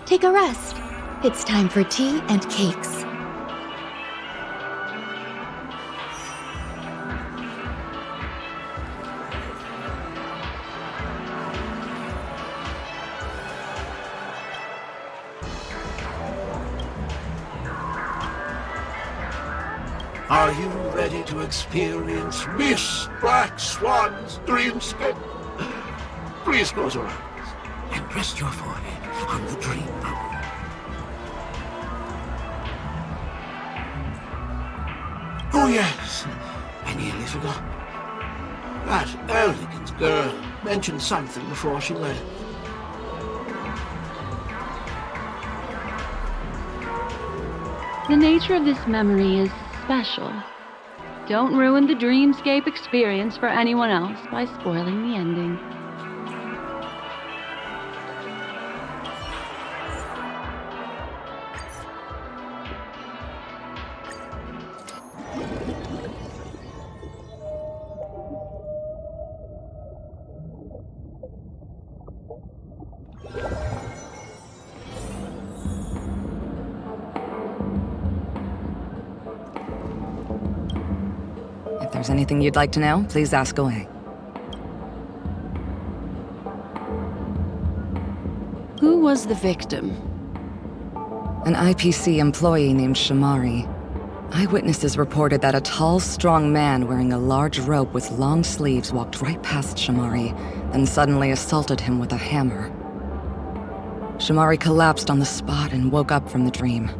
Take a rest. It's time for tea and cakes. Are you ready to experience Miss Black Swan's dreamscape? Please close your eyes and rest your forehead on the dream bubble. Oh yes, I nearly forgot. That elegant girl mentioned something before she left. The nature of this memory is special. Don't ruin the dreamscape experience for anyone else by spoiling the ending. If there's anything you'd like to know, please ask away. Who was the victim? An IPC employee named Shamari. Eyewitnesses reported that a tall, strong man wearing a large robe with long sleeves walked right past Shamari, then suddenly assaulted him with a hammer. Shamari collapsed on the spot and woke up from the dream.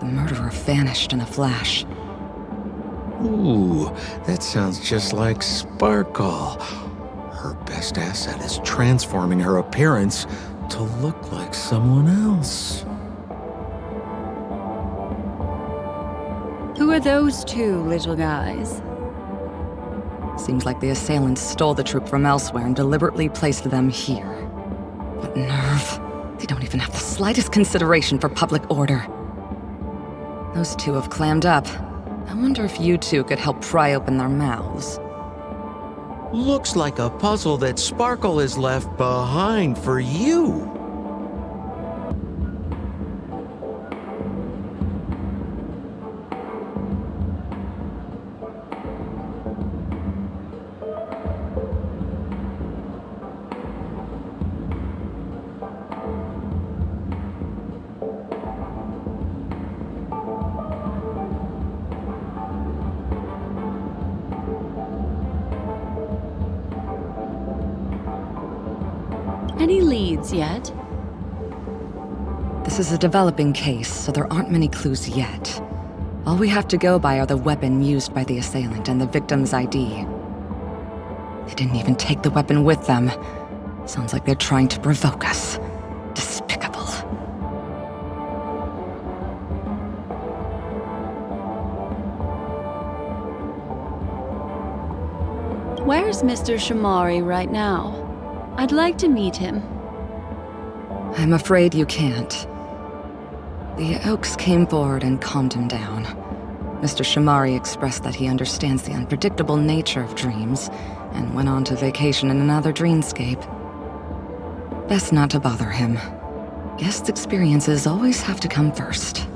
The murderer vanished in a flash. Ooh, that sounds just like Sparkle. Her best asset is transforming her appearance to look like someone else. Who are those two little guys? Seems like the assailants stole the troop from elsewhere and deliberately placed them here. What nerve. They don't even have the slightest consideration for public order. Those two have clammed up. I wonder if you two could help pry open their mouths. Looks like a puzzle that Sparkle has left behind for you. Any leads yet? This is a developing case, so there aren't many clues yet. All we have to go by are the weapon used by the assailant and the victim's ID. They didn't even take the weapon with them. Sounds like they're trying to provoke us. Despicable. Where's Mr. Shamari right now? I'd like to meet him. I'm afraid you can't. The Oaks came forward and calmed him down. Mr. Shamari expressed that he understands the unpredictable nature of dreams, and went on to vacation in another dreamscape. Best not to bother him. Guest experiences always have to come first.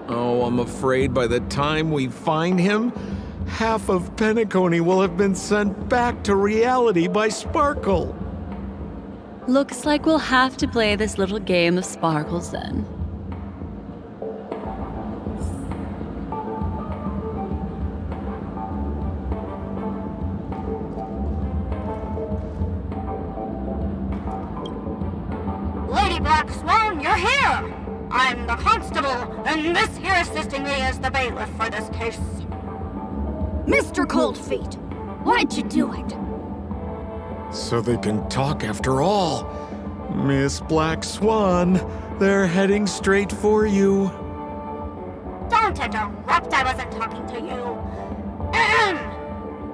Oh, I'm afraid by the time we find him, half of Penacony will have been sent back to reality by Sparkle. Looks like we'll have to play this little game of sparkles then. Lady Black Swan, you're here! I'm the constable, and this here assisting me is the bailiff for this case. Mr. Coldfeet, why'd you do it? So they can talk after all. Miss Black Swan, they're heading straight for you. Don't interrupt, I wasn't talking to you.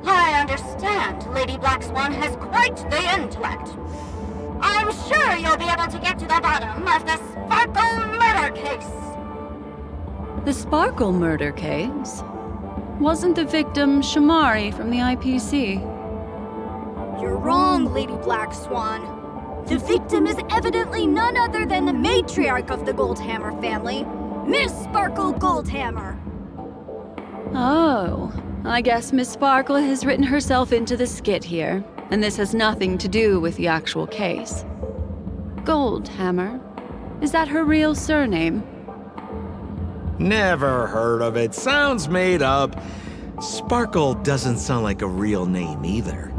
I understand Lady Black Swan has quite the intellect. I'm sure you'll be able to get to the bottom of the Sparkle murder case. The Sparkle murder case? Wasn't the victim Shamari from the IPC? You're wrong, Lady Black Swan. The victim is evidently none other than the matriarch of the Goldhammer family, Miss Sparkle Goldhammer. Oh, I guess Miss Sparkle has written herself into the skit here, and this has nothing to do with the actual case. Goldhammer? Is that her real surname? Never heard of it. Sounds made up. Sparkle doesn't sound like a real name either.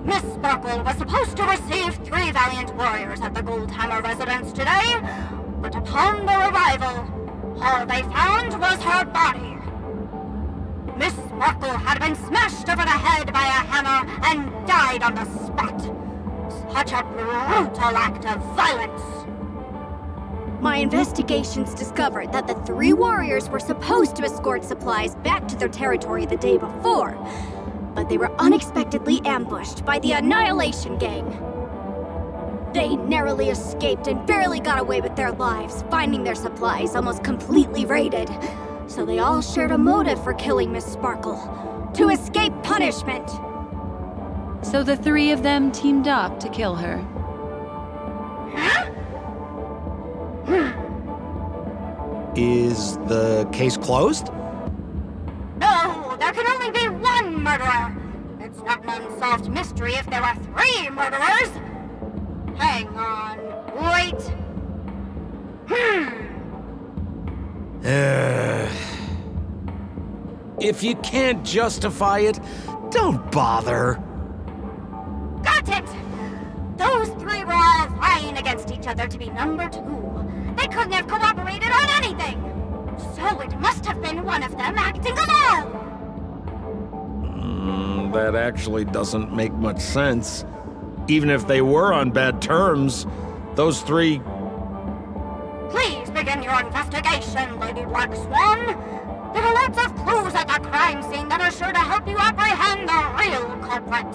Miss Sparkle was supposed to receive 3 valiant warriors at the Goldhammer residence today, but upon their arrival, all they found was her body. Miss Sparkle had been smashed over the head by a hammer and died on the spot. Such a brutal act of violence. My investigations discovered that the 3 warriors were supposed to escort supplies back to their territory the day before, but they were unexpectedly ambushed by the Annihilation Gang. They narrowly escaped and barely got away with their lives, finding their supplies almost completely raided. So they all shared a motive for killing Miss Sparkle, to escape punishment. So the 3 of them teamed up to kill her. Huh? Is the case closed? No, there can only be one murderer. It's not an unsolved mystery if there are 3 murderers. Hang on, wait. If you can't justify it, don't bother. Got it! Those 3 were all vying against each other to be number 2. They couldn't have cooperated on anything. So it must have been one of them acting alone. That actually doesn't make much sense. Even if they were on bad terms, those 3... Please begin your investigation, Lady Black Swan. There are lots of clues at the crime scene that are sure to help you apprehend the real culprit.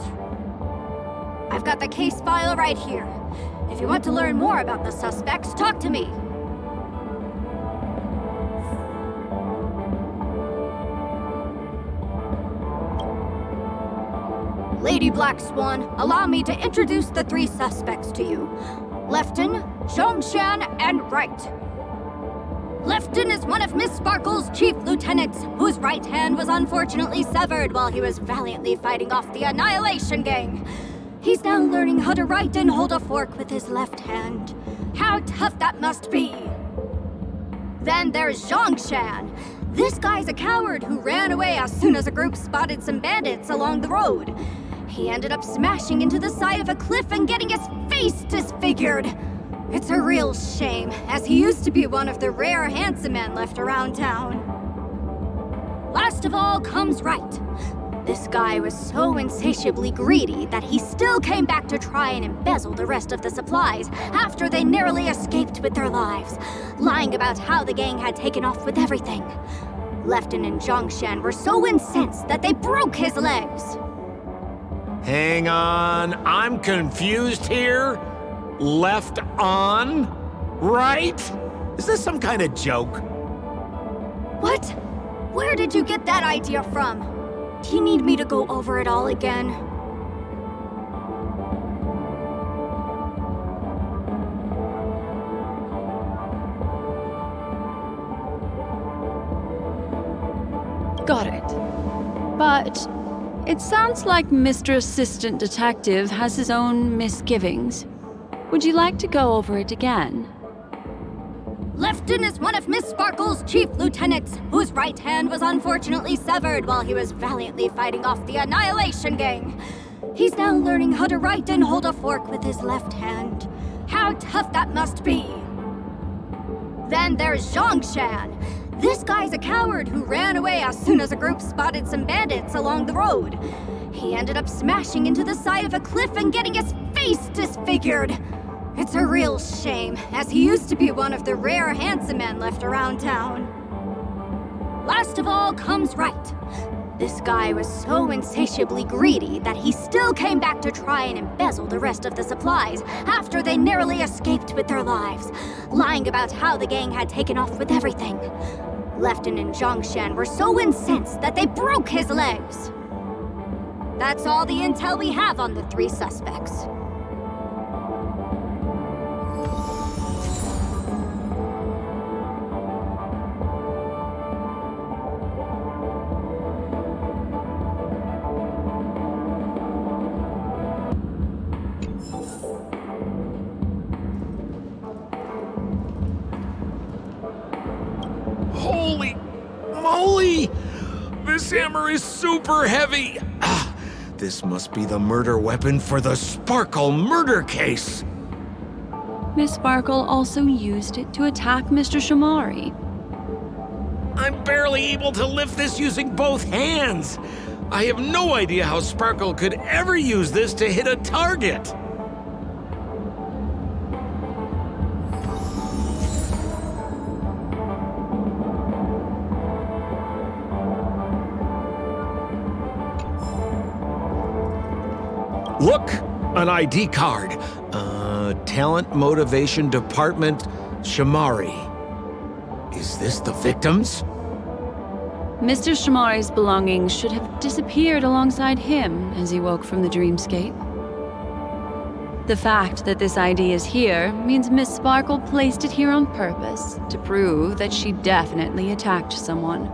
I've got the case file right here. If you want to learn more about the suspects, talk to me. Lady Black Swan, allow me to introduce the 3 suspects to you. Lefton, Zhongshan, and Wright. Lefton is one of Miss Sparkle's chief lieutenants, whose right hand was unfortunately severed while he was valiantly fighting off the Annihilation Gang. He's now learning how to write and hold a fork with his left hand. How tough that must be! Then there's Zhongshan. This guy's a coward who ran away as soon as a group spotted some bandits along the road. He ended up smashing into the side of a cliff and getting his face disfigured. It's a real shame, as he used to be one of the rare handsome men left around town. Last of all comes Wright. This guy was so insatiably greedy that he still came back to try and embezzle the rest of the supplies after they narrowly escaped with their lives, lying about how the gang had taken off with everything. Lefton and Zhongshan were so incensed that they broke his legs. Hang on, I'm confused here. Left on? Right? Is this some kind of joke? What? Where did you get that idea from? Do you need me to go over it all again? Got it. But it sounds like Mr. Assistant Detective has his own misgivings. Would you like to go over it again? Lefton is one of Miss Sparkle's chief lieutenants, whose right hand was unfortunately severed while he was valiantly fighting off the Annihilation Gang. He's now learning how to write and hold a fork with his left hand. How tough that must be! Then there's Zhongshan. This guy's a coward who ran away as soon as a group spotted some bandits along the road. He ended up smashing into the side of a cliff and getting his face disfigured. It's a real shame, as he used to be one of the rare handsome men left around town. Last of all comes Right. This guy was so insatiably greedy that he still came back to try and embezzle the rest of the supplies after they narrowly escaped with their lives, lying about how the gang had taken off with everything. Lefton and Zhongshan were so incensed that they broke his legs. That's all the intel we have on the 3 suspects. Holy moly! This hammer is super heavy! This must be the murder weapon for the Sparkle murder case! Miss Sparkle also used it to attack Mr. Shamari. I'm barely able to lift this using both hands! I have no idea how Sparkle could ever use this to hit a target! Look! An ID card. Talent Motivation Department, Shamari. Is this the victims? Mr. Shamari's belongings should have disappeared alongside him as he woke from the dreamscape. The fact that this ID is here means Miss Sparkle placed it here on purpose to prove that she definitely attacked someone.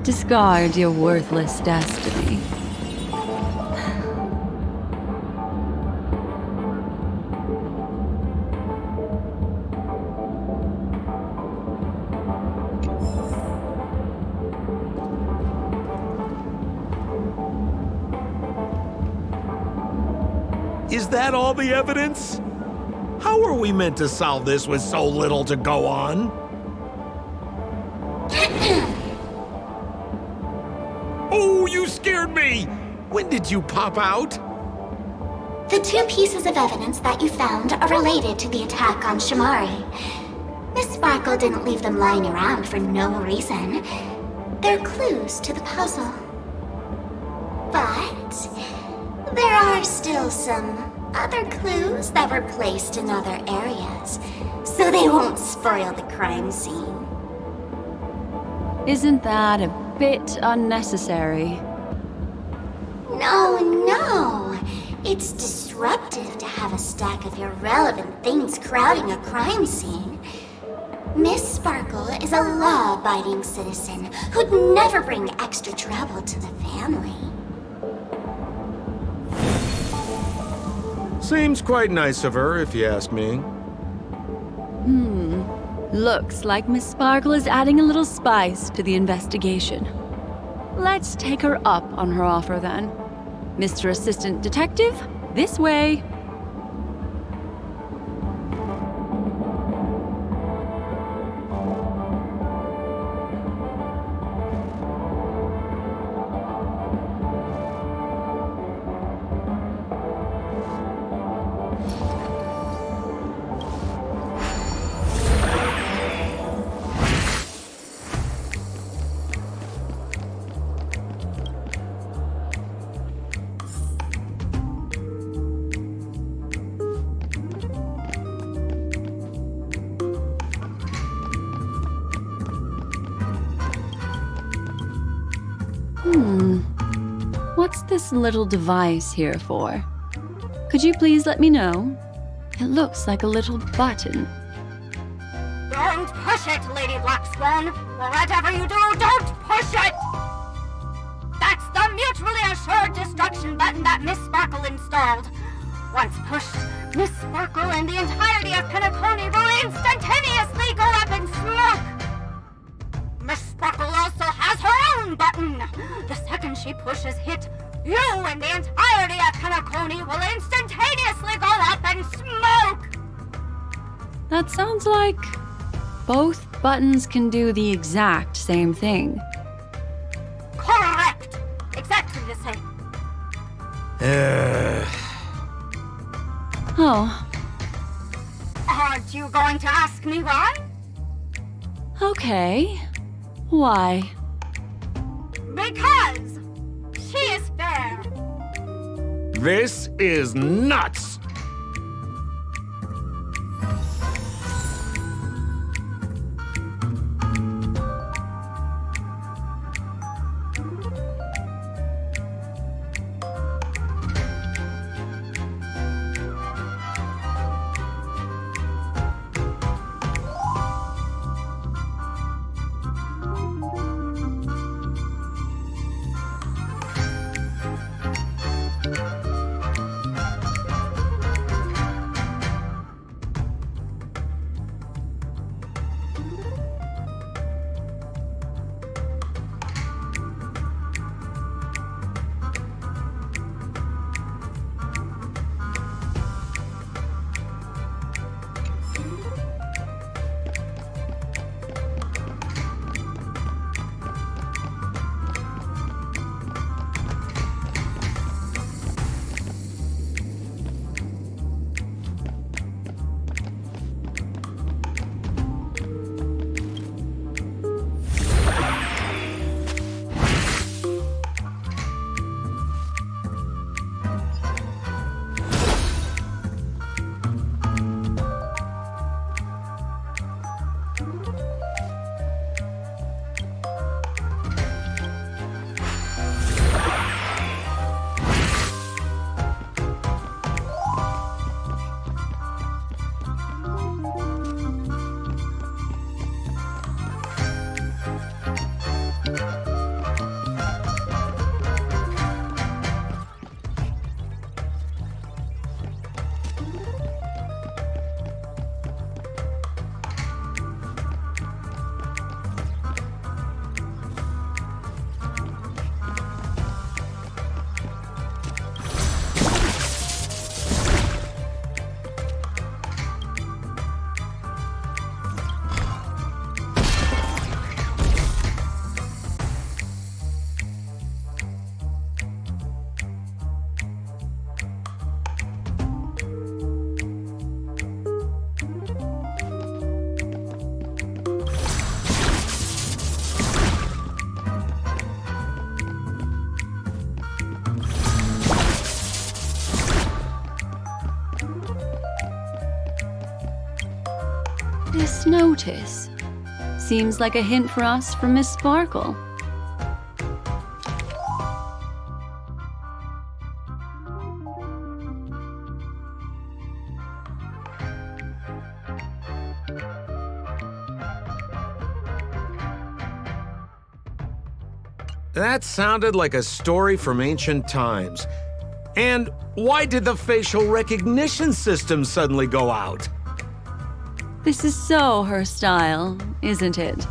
Discard your worthless destiny. Is that all the evidence? How are we meant to solve this with so little to go on? Oh, you scared me! When did you pop out? The 2 pieces of evidence that you found are related to the attack on Shamari. Miss Sparkle didn't leave them lying around for no reason. They're clues to the puzzle. But there are still some other clues that were placed in other areas, so they won't spoil the crime scene. Isn't that a bit unnecessary? No. It's disruptive to have a stack of irrelevant things crowding a crime scene. Miss Sparkle is a law-abiding citizen who'd never bring extra trouble to the family. Seems quite nice of her, if you ask me. Looks like Miss Sparkle is adding a little spice to the investigation. Let's take her up on her offer then. Mr. Assistant Detective, this way. What's this little device here for? Could you please let me know? It looks like a little button. Don't push it, Lady Black Swan. Whatever you do, don't push it! That's the mute mutually assured destruction button that Miss Sparkle installed. Once pushed, Miss Sparkle and the entirety of Penacony will instantaneously go up in smoke. Miss Sparkle also has her own button. The second she pushes hit, you and the entirety of Penacony will instantaneously go up in smoke. That sounds like both buttons can do the exact same thing. Correct. Exactly the same. Oh, Aren't you going to ask me why? okay. Why? Because she is fair. This is nuts! This notice seems like a hint for us from Miss Sparkle. That sounded like a story from ancient times. And why did the facial recognition system suddenly go out? This is so her style, isn't it?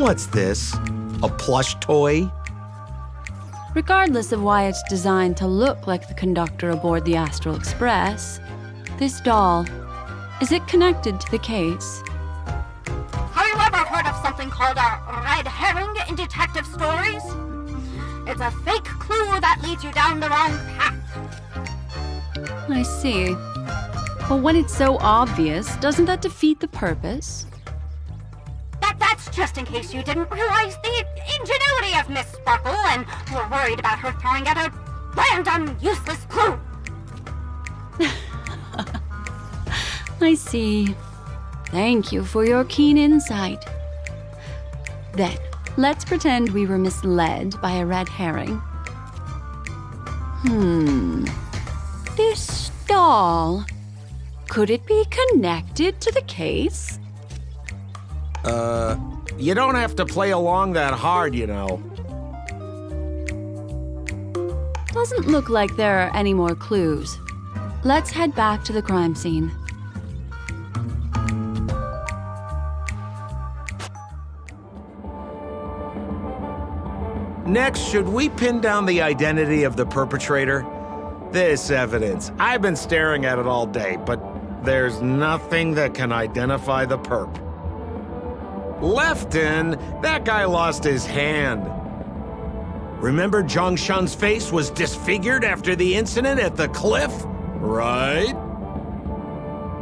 What's this? A plush toy? Regardless of why it's designed to look like the conductor aboard the Astral Express, this doll, is it connected to the case? Have you ever heard of something called a red herring in detective stories? It's a fake clue that leads you down the wrong path. I see. But when it's so obvious, doesn't that defeat the purpose? That's just in case you didn't realize the ingenuity of Miss Sparkle and were worried about her throwing out a random, useless clue. I see. Thank you for your keen insight. Then, let's pretend we were misled by a red herring. This doll, could it be connected to the case? You don't have to play along that hard, you know. Doesn't look like there are any more clues. Let's head back to the crime scene. Next, should we pin down the identity of the perpetrator? This evidence, I've been staring at it all day, but there's nothing that can identify the perp. Lefton, that guy lost his hand. Remember Zhongshan's face was disfigured after the incident at the cliff? Right?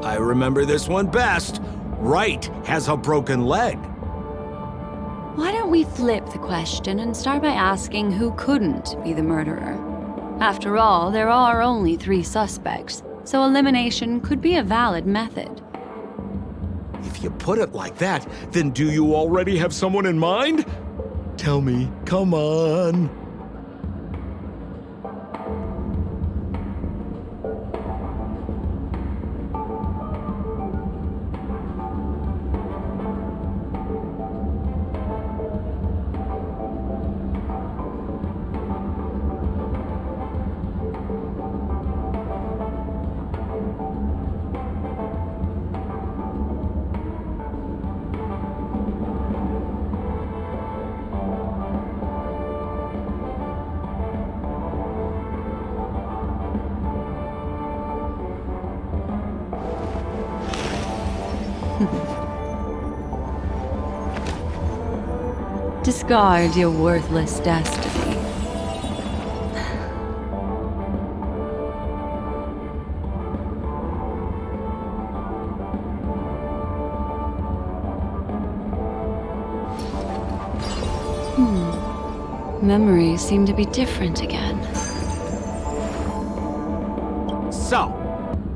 I remember this one best. Right has a broken leg. Why don't we flip the question and start by asking who couldn't be the murderer? After all, there are only 3 suspects, so elimination could be a valid method. If you put it like that, then do you already have someone in mind? Tell me, come on. Discard your worthless destiny. Memories seem to be different again. So,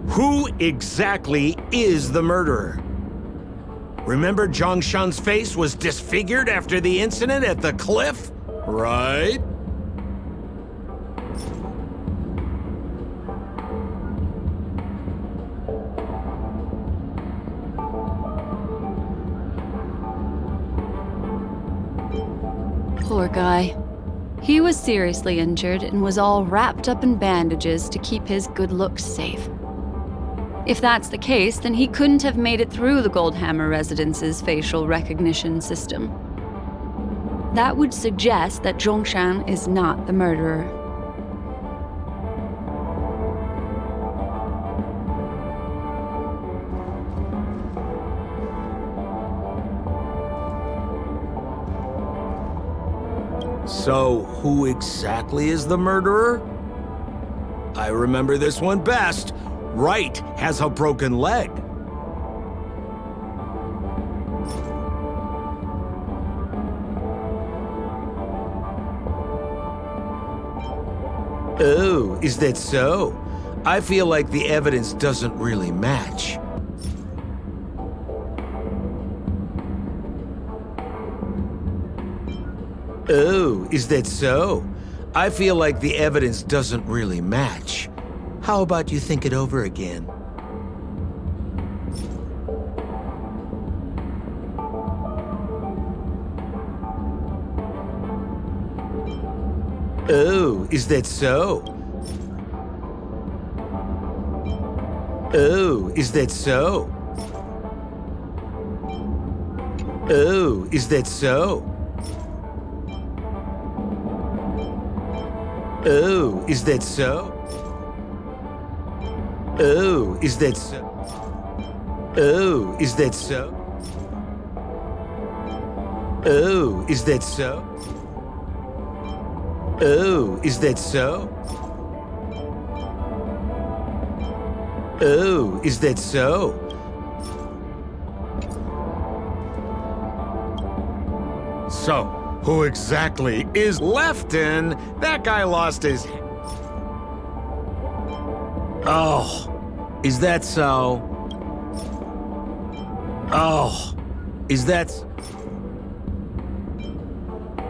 who exactly is the murderer? Remember Zhongshan's face was disfigured after the incident at the cliff? Right? Poor guy. He was seriously injured and was all wrapped up in bandages to keep his good looks safe. If that's the case, then he couldn't have made it through the Goldhammer Residence's facial recognition system. That would suggest that Zhongshan is not the murderer. So, who exactly is the murderer? I remember this one best. Right has a broken leg. Oh, is that so? I feel like the evidence doesn't really match. Oh, is that so? I feel like the evidence doesn't really match. How about you think it over again? Oh, is that so? Oh, is that so? Oh, is that so? Oh, is that so? Oh, is that so? Oh, is that so? Oh, is that so? Oh, is that so? Oh, is that so? So, who exactly is Lefton? That guy lost his... Oh, is that so? Oh, is that...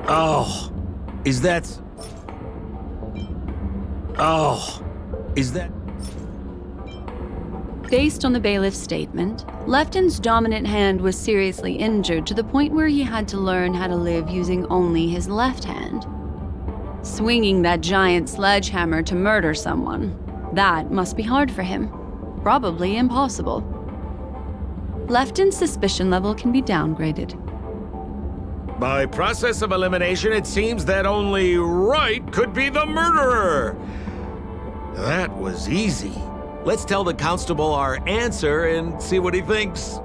Oh, is that... Oh, is that... Based on the bailiff's statement, Lefton's dominant hand was seriously injured to the point where he had to learn how to live using only his left hand. Swinging that giant sledgehammer to murder someone, that must be hard for him. Probably impossible. Lefton's suspicion level can be downgraded. By process of elimination, it seems that only Wright could be the murderer. That was easy. Let's tell the constable our answer and see what he thinks.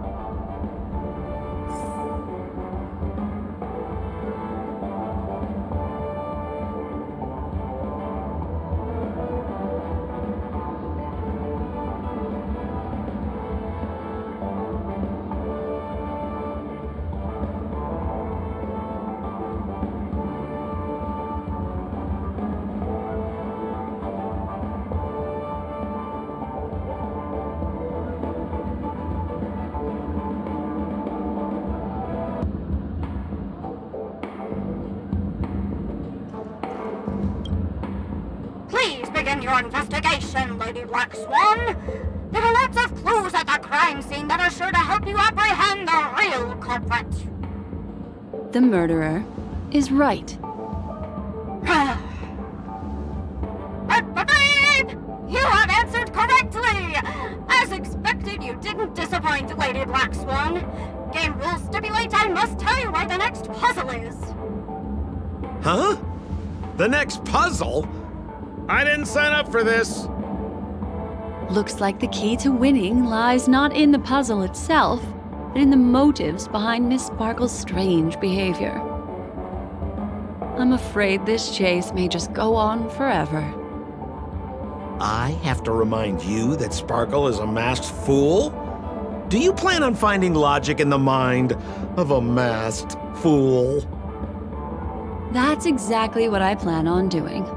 Please begin your investigation, Lady Black Swan. There are lots of clues at the crime scene that are sure to help you apprehend the real culprit. The murderer is Wright. Babe! You have answered correctly! As expected, you didn't disappoint, Lady Black Swan. Game rules stipulate I must tell you where the next puzzle is. Huh? The next puzzle? I didn't sign up for this. Looks like the key to winning lies not in the puzzle itself, but in the motives behind Miss Sparkle's strange behavior. I'm afraid this chase may just go on forever. I have to remind you that Sparkle is a masked fool? Do you plan on finding logic in the mind of a masked fool? That's exactly what I plan on doing.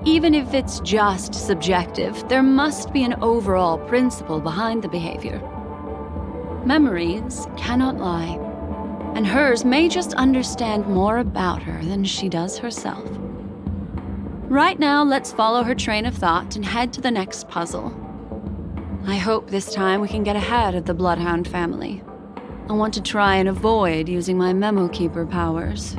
Even if it's just subjective, there must be an overall principle behind the behavior. Memories cannot lie, and hers may just understand more about her than she does herself. Right now, let's follow her train of thought and head to the next puzzle. I hope this time we can get ahead of the Bloodhound family. I want to try and avoid using my Memo Keeper powers.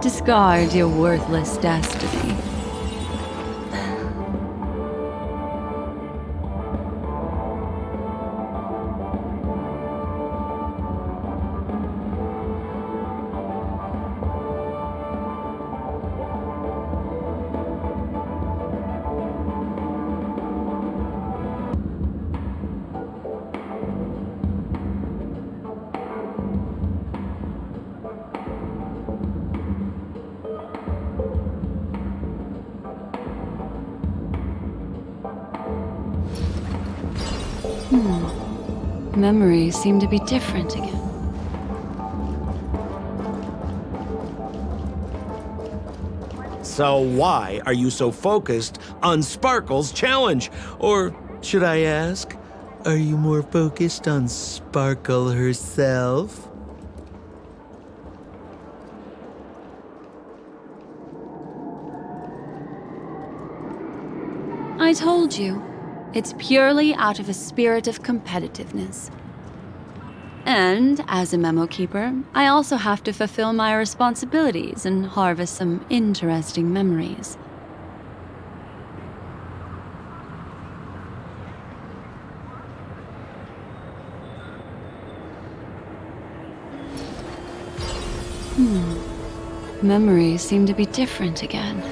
Discard your worthless destiny. Memories seem to be different again. So why are you so focused on Sparkle's challenge? Or should I ask, are you more focused on Sparkle herself? I told you, it's purely out of a spirit of competitiveness. And as a memo keeper, I also have to fulfill my responsibilities and harvest some interesting memories. Memories seem to be different again.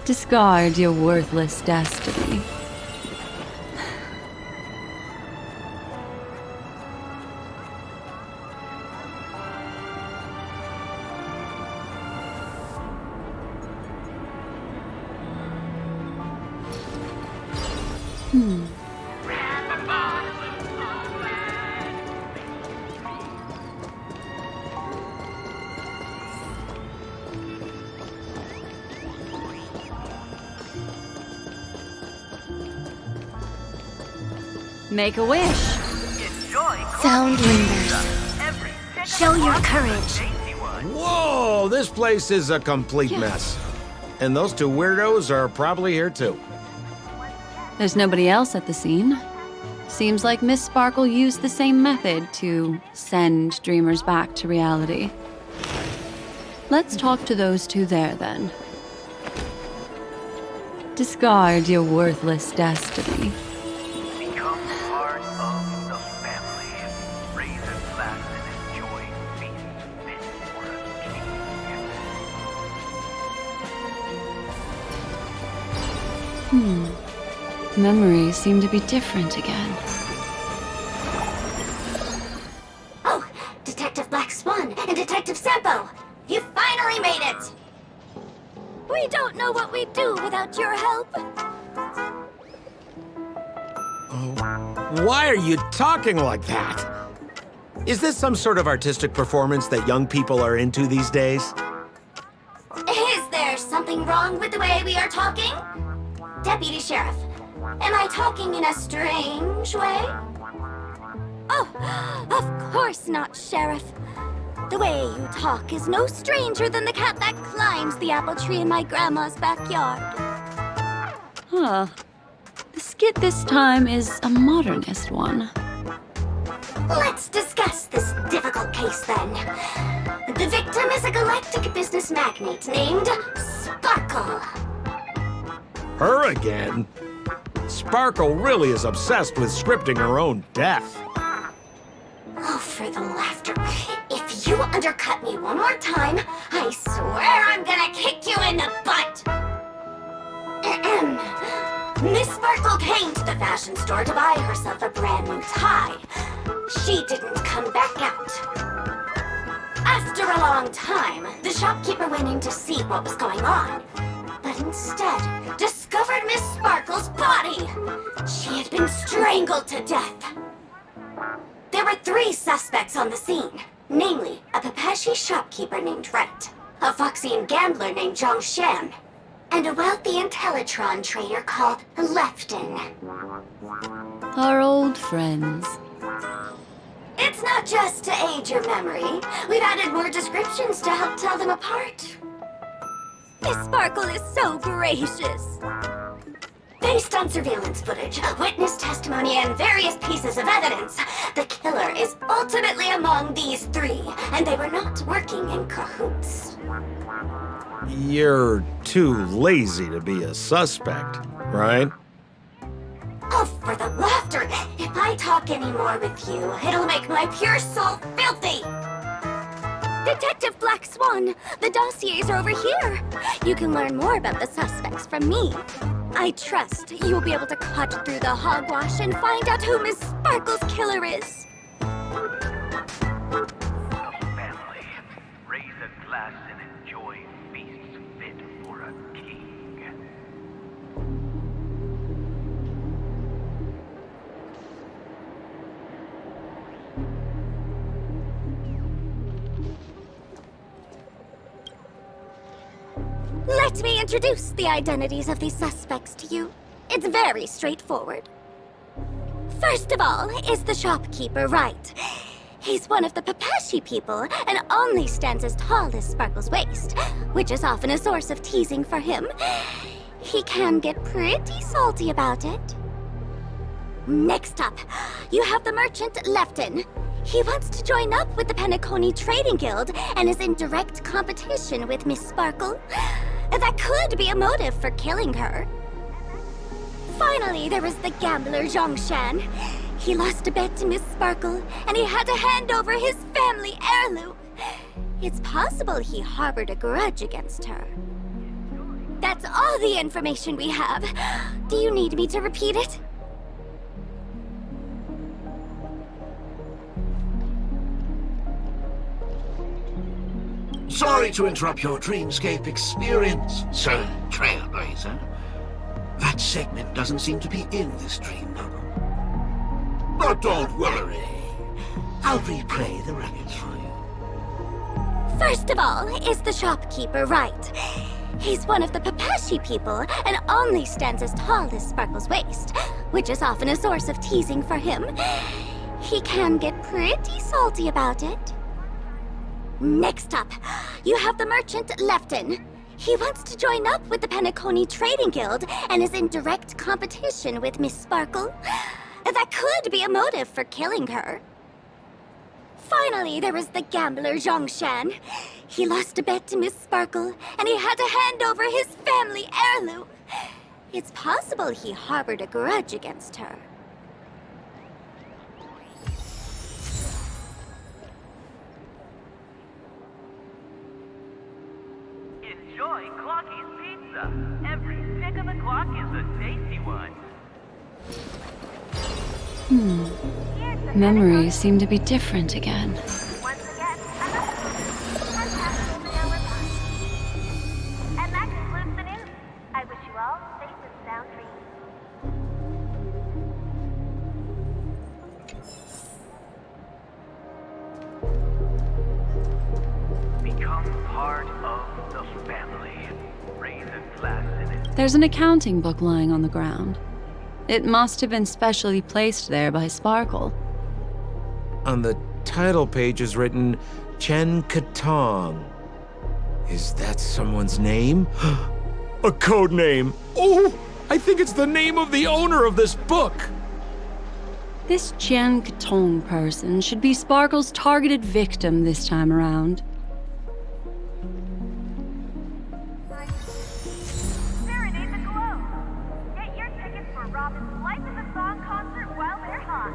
Discard your worthless destiny. Make a wish. Sound lingers. Show your courage. Whoa, this place is a complete mess. And those two weirdos are probably here too. There's nobody else at the scene. Seems like Miss Sparkle used the same method to send dreamers back to reality. Let's talk to those two there, then. Discard your worthless destiny. Become part of the family. Raise and laugh and enjoy being fit for a king. Memories seem to be different again. Oh, Detective Black Swan and Detective Sampo! You finally made it! We don't know what we'd do without your help. Why are you talking like that? Is this some sort of artistic performance that young people are into these days? Is there something wrong with the way we are talking? Deputy Sheriff, am I talking in a strange way? Oh, of course not, Sheriff. The way you talk is no stranger than the cat that climbs the apple tree in my grandma's backyard. Huh. The skit this time is a modernist one. Let's discuss this difficult case then. The victim is a galactic business magnate named Sparkle. Her again? Sparkle really is obsessed with scripting her own death. Oh, for the laughter. If you undercut me one more time, I swear I'm gonna kick you in the butt! Ahem. Miss Sparkle came to the fashion store to buy herself a brand new tie. She didn't come back out. After a long time, the shopkeeper went in to see what was going on, but instead discovered Miss Sparkle's body. She had been strangled to death. There were 3 suspects on the scene, namely a Pepeshi shopkeeper named Wright, a Foxian gambler named Zhongshan, and a wealthy Intellitron trader called Lefton. Our old friends. It's not just to aid your memory. We've added more descriptions to help tell them apart. Miss Sparkle is so gracious. Based on surveillance footage, witness testimony, and various pieces of evidence, the killer is ultimately among these 3, and they were not working in cahoots. You're too lazy to be a suspect, right? Oh, for the laughter! If I talk any more with you, it'll make my pure soul filthy! Detective Black Swan, the dossiers are over here. You can learn more about the suspects from me. I trust you'll be able to cut through the hogwash and find out who Miss Sparkle's killer is. The family. Raise a glass and enjoy feasts fit for a king. Let me introduce the identities of these suspects to you. It's very straightforward. First of all is the shopkeeper, Wright. He's one of the Papashi people and only stands as tall as Sparkle's waist, which is often a source of teasing for him. He can get pretty salty about it. Next up, you have the merchant Lefton. He wants to join up with the Penacony Trading Guild and is in direct competition with Miss Sparkle. That could be a motive for killing her. Finally, there is the gambler Zhongshan. He lost a bet to Miss Sparkle, and he had to hand over his family heirloom. It's possible he harbored a grudge against her. That's all the information we have. Do you need me to repeat it? Sorry to interrupt your dreamscape experience, Sir Trailblazer. That segment doesn't seem to be in this dream novel. But don't worry. I'll replay the records for you. First of all is the shopkeeper, Wright. He's one of the Papashi people and only stands as tall as Sparkle's waist, which is often a source of teasing for him. He can get pretty salty about it. Next up, you have the merchant Lefton. He wants to join up with the Penacony Trading Guild and is in direct competition with Miss Sparkle. That could be a motive for killing her. Finally, there is the gambler Zhongshan. He lost a bet to Miss Sparkle, and he had to hand over his family heirloom. It's possible he harbored a grudge against her. Enjoy Clocky's Pizza. Every stick of the clock is a tasty one. Memories seem to be different again. Once again, another fantastic vanilla pie. And that concludes the news. I wish you all safe and sound dreams. Become part of the family. Raise a glass and There's an accounting book lying on the ground. It must have been specially placed there by Sparkle. On the title page is written Chen Katong. Is that someone's name? A code name. Oh, I think it's the name of the owner of this book. This Jian Katong person should be Sparkle's targeted victim this time around. Serenade the Glow. Get your tickets for Robin's Life in the Song concert while they're hot.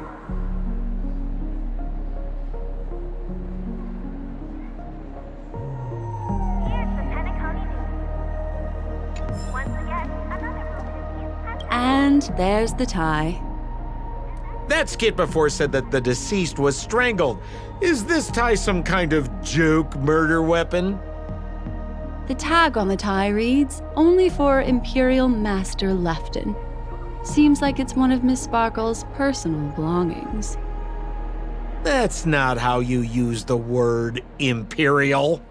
Here's the Penacony News. Once again, another moment. And there's the tie. That skit before said that the deceased was strangled. Is this tie some kind of joke murder weapon? The tag on the tie reads, "Only for Imperial Master Lefton." Seems like it's one of Miss Sparkle's personal belongings. That's not how you use the word imperial.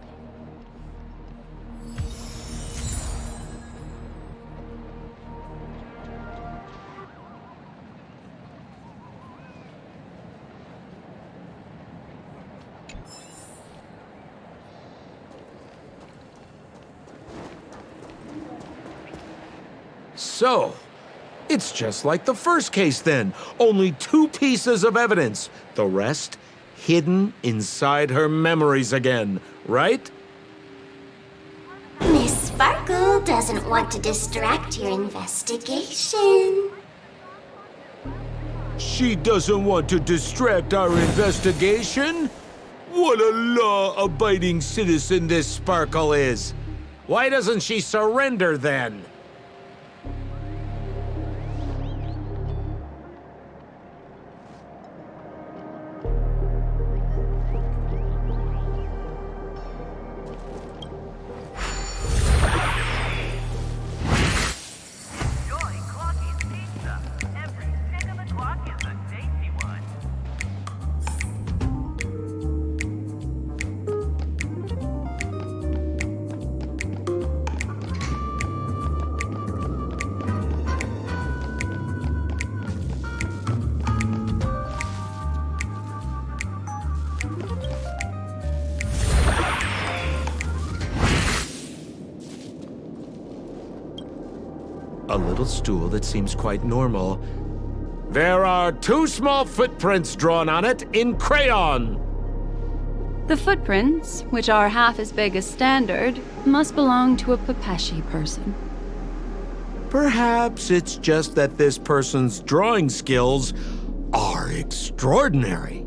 So, it's just like the first case then. Only 2 pieces of evidence. The rest hidden inside her memories again, right? Miss Sparkle doesn't want to distract your investigation. She doesn't want to distract our investigation? What a law-abiding citizen this Sparkle is. Why doesn't she surrender then? A little stool that seems quite normal. There are 2 small footprints drawn on it in crayon. The footprints, which are half as big as standard, must belong to a Pepeshi person. Perhaps it's just that this person's drawing skills are extraordinary.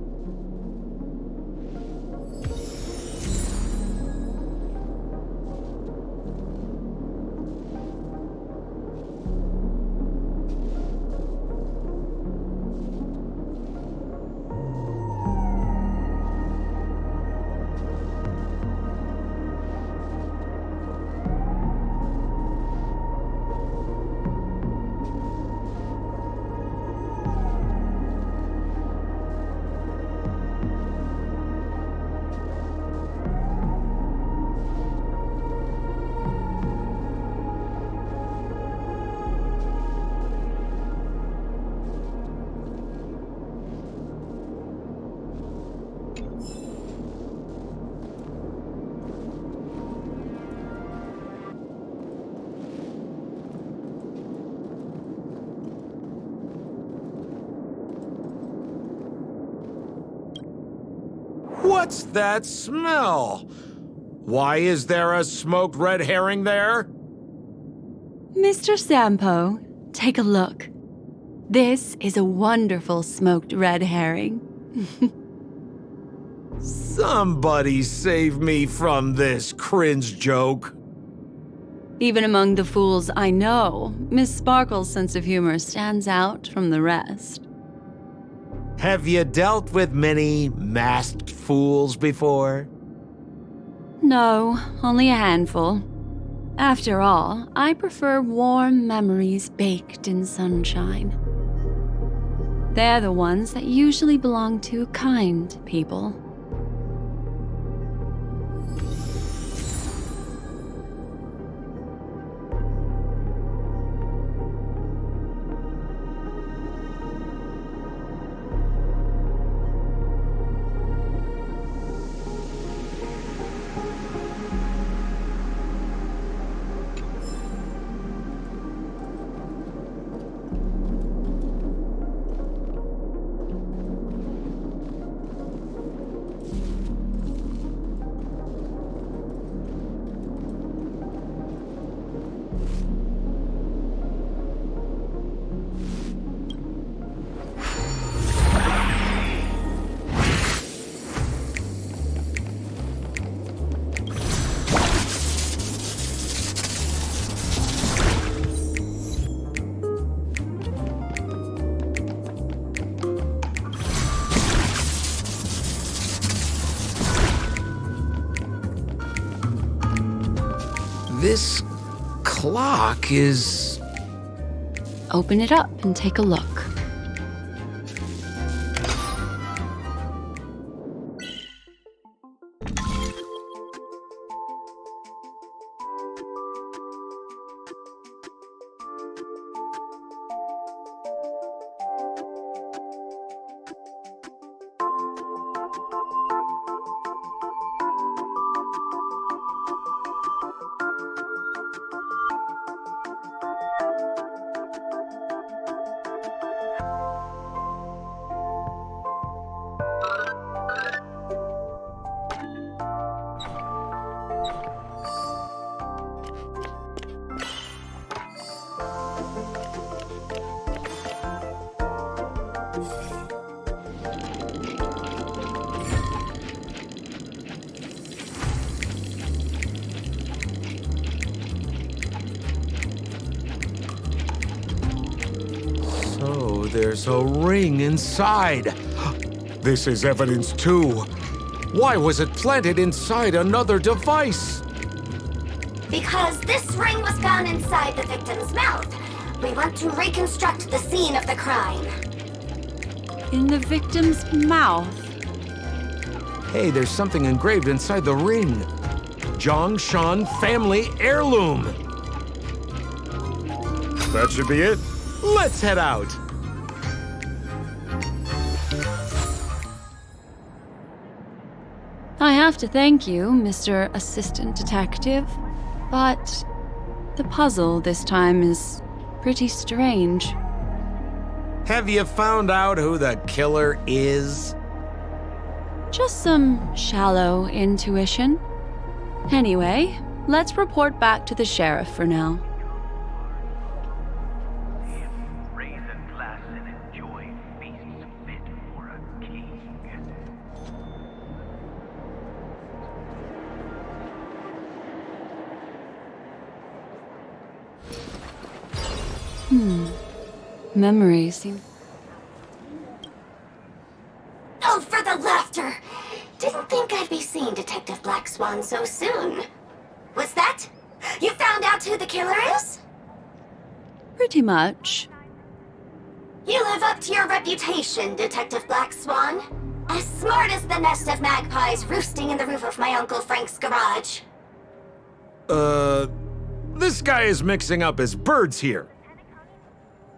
What's that smell? Why is there a smoked red herring there? Mr. Sampo, take a look. This is a wonderful smoked red herring. Somebody save me from this cringe joke. Even among the fools I know, Miss Sparkle's sense of humor stands out from the rest. Have you dealt with many masked fools before? No, only a handful. After all, I prefer warm memories baked in sunshine. They're the ones that usually belong to kind people. This clock is... Open it up and take a look. So there's a ring inside. This is evidence too. Why was it planted inside another device? Because this ring was found inside the victim's mouth. We want to reconstruct the scene of the crime. In the victim's mouth. Hey, there's something engraved inside the ring. Zhongshan family heirloom. That should be it. Let's head out. I have to thank you, Mr. Assistant Detective, but the puzzle this time is Pretty strange. Have you found out who the killer is? Just some shallow intuition. Anyway, let's report back to the sheriff for now. Raise a glass and enjoy feasts fit for a king. Memories seem... Oh, for the laughter! Didn't think I'd be seeing Detective Black Swan so soon. What's that? You found out who the killer is? Pretty much. You live up to your reputation, Detective Black Swan. As smart as the nest of magpies roosting in the roof of my Uncle Frank's garage. This guy is mixing up his birds here.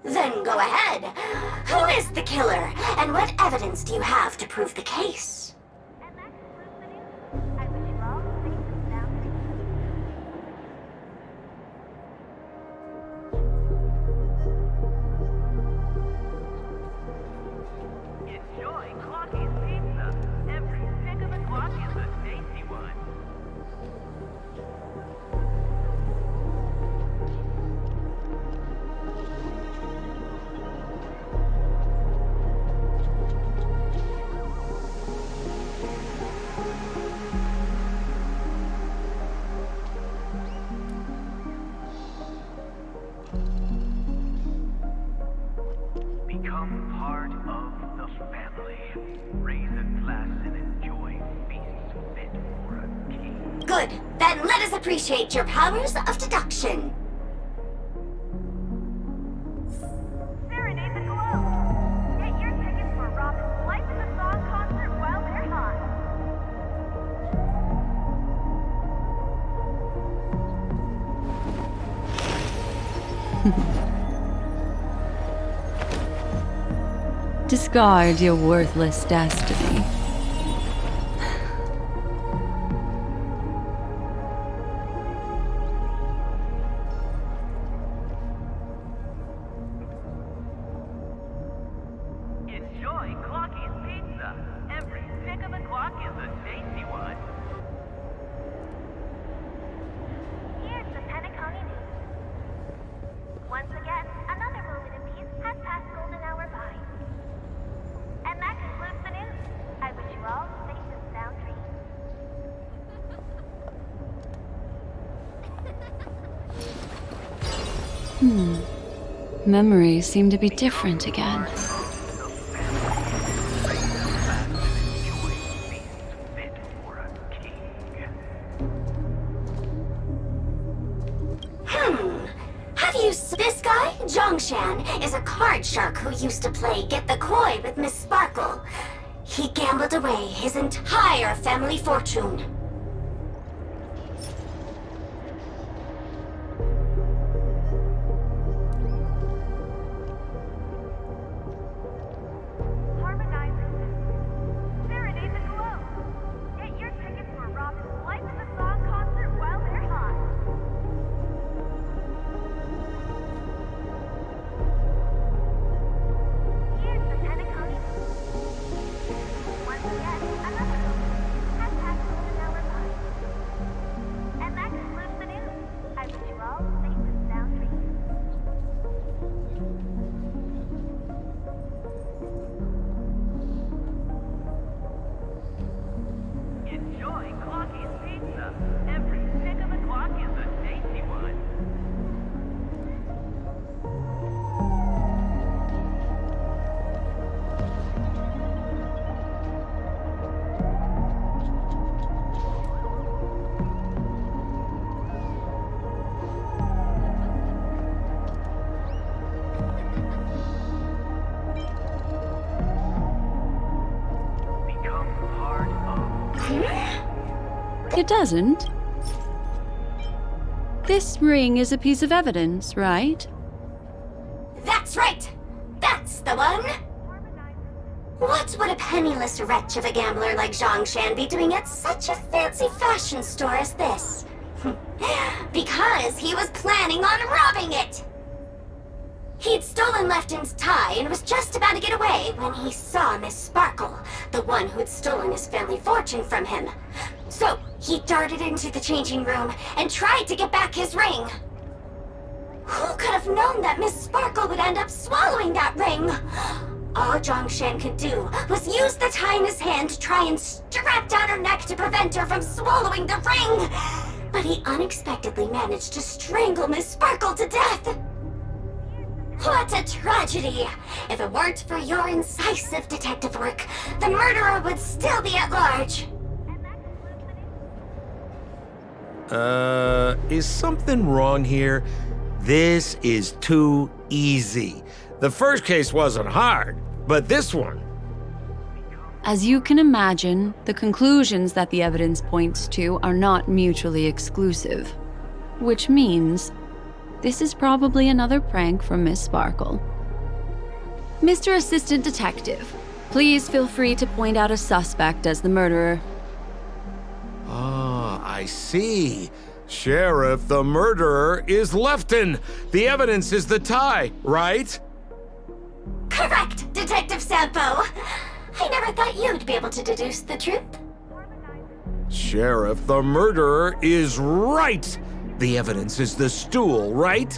Then go ahead. Who is the killer, and what evidence do you have to prove the case? Enjoy Clocky's pizza. Every pick of the clock is a tasty one. Become part of the family. Raise a glass and enjoy feasts fit for a king. Good. Then let us appreciate your powers of deduction. Serenade the glow. Get your tickets for Robin's Life in the Song concert while they're hot. Discard your worthless destiny. Enjoy Clocky's pizza. Every pick of the clock is a tasty one. Here's the Pentacounty News. Once again, another moment of peace has passed golden hour by. And that concludes the news. I wish you all safe and sound dreams. Memories seem to be different again. Have you this guy? Zhongshan is a card shark who used to play Get the Koi with Miss Sparkle. He gambled away his entire family fortune. Serenade the glow. Get your tickets for Robin's Life in the Song concert while they're hot. Here's the Pentacounty News. Once again, another moment has passed golden hour by. And that concludes the news. I wish you all safe and sound dreams. Enjoy Clocky's pizza. Every pick of the clock is a tasty one. Become part of It doesn't. This ring is a piece of evidence, right? That's right! That's the one! What would a penniless wretch of a gambler like Zhongshan be doing at such a fancy fashion store as this? Because he was planning on robbing it! He'd stolen Lefton's tie and was just about to get away when he saw Miss Sparkle, the one who'd stolen his family fortune from him. So he darted into the changing room and tried to get back his ring. Who could have known that Miss Sparkle would end up swallowing that ring? All Zhongshan could do was use the tie in his hand to try and strap down her neck to prevent her from swallowing the ring. But he unexpectedly managed to strangle Miss Sparkle to death. What a tragedy! If it weren't for your incisive detective work, the murderer would still be at large. Is something wrong here? This is too easy. The first case wasn't hard, but this one... As you can imagine, the conclusions that the evidence points to are not mutually exclusive. Which means, this is probably another prank from Miss Sparkle. Mr. Assistant Detective, please feel free to point out a suspect as the murderer. Ah, I see. Sheriff, the murderer is Lefton. The evidence is the tie, right? Correct, Detective Sampo. I never thought you'd be able to deduce the truth. Sheriff, the murderer is right. The evidence is the stool, right?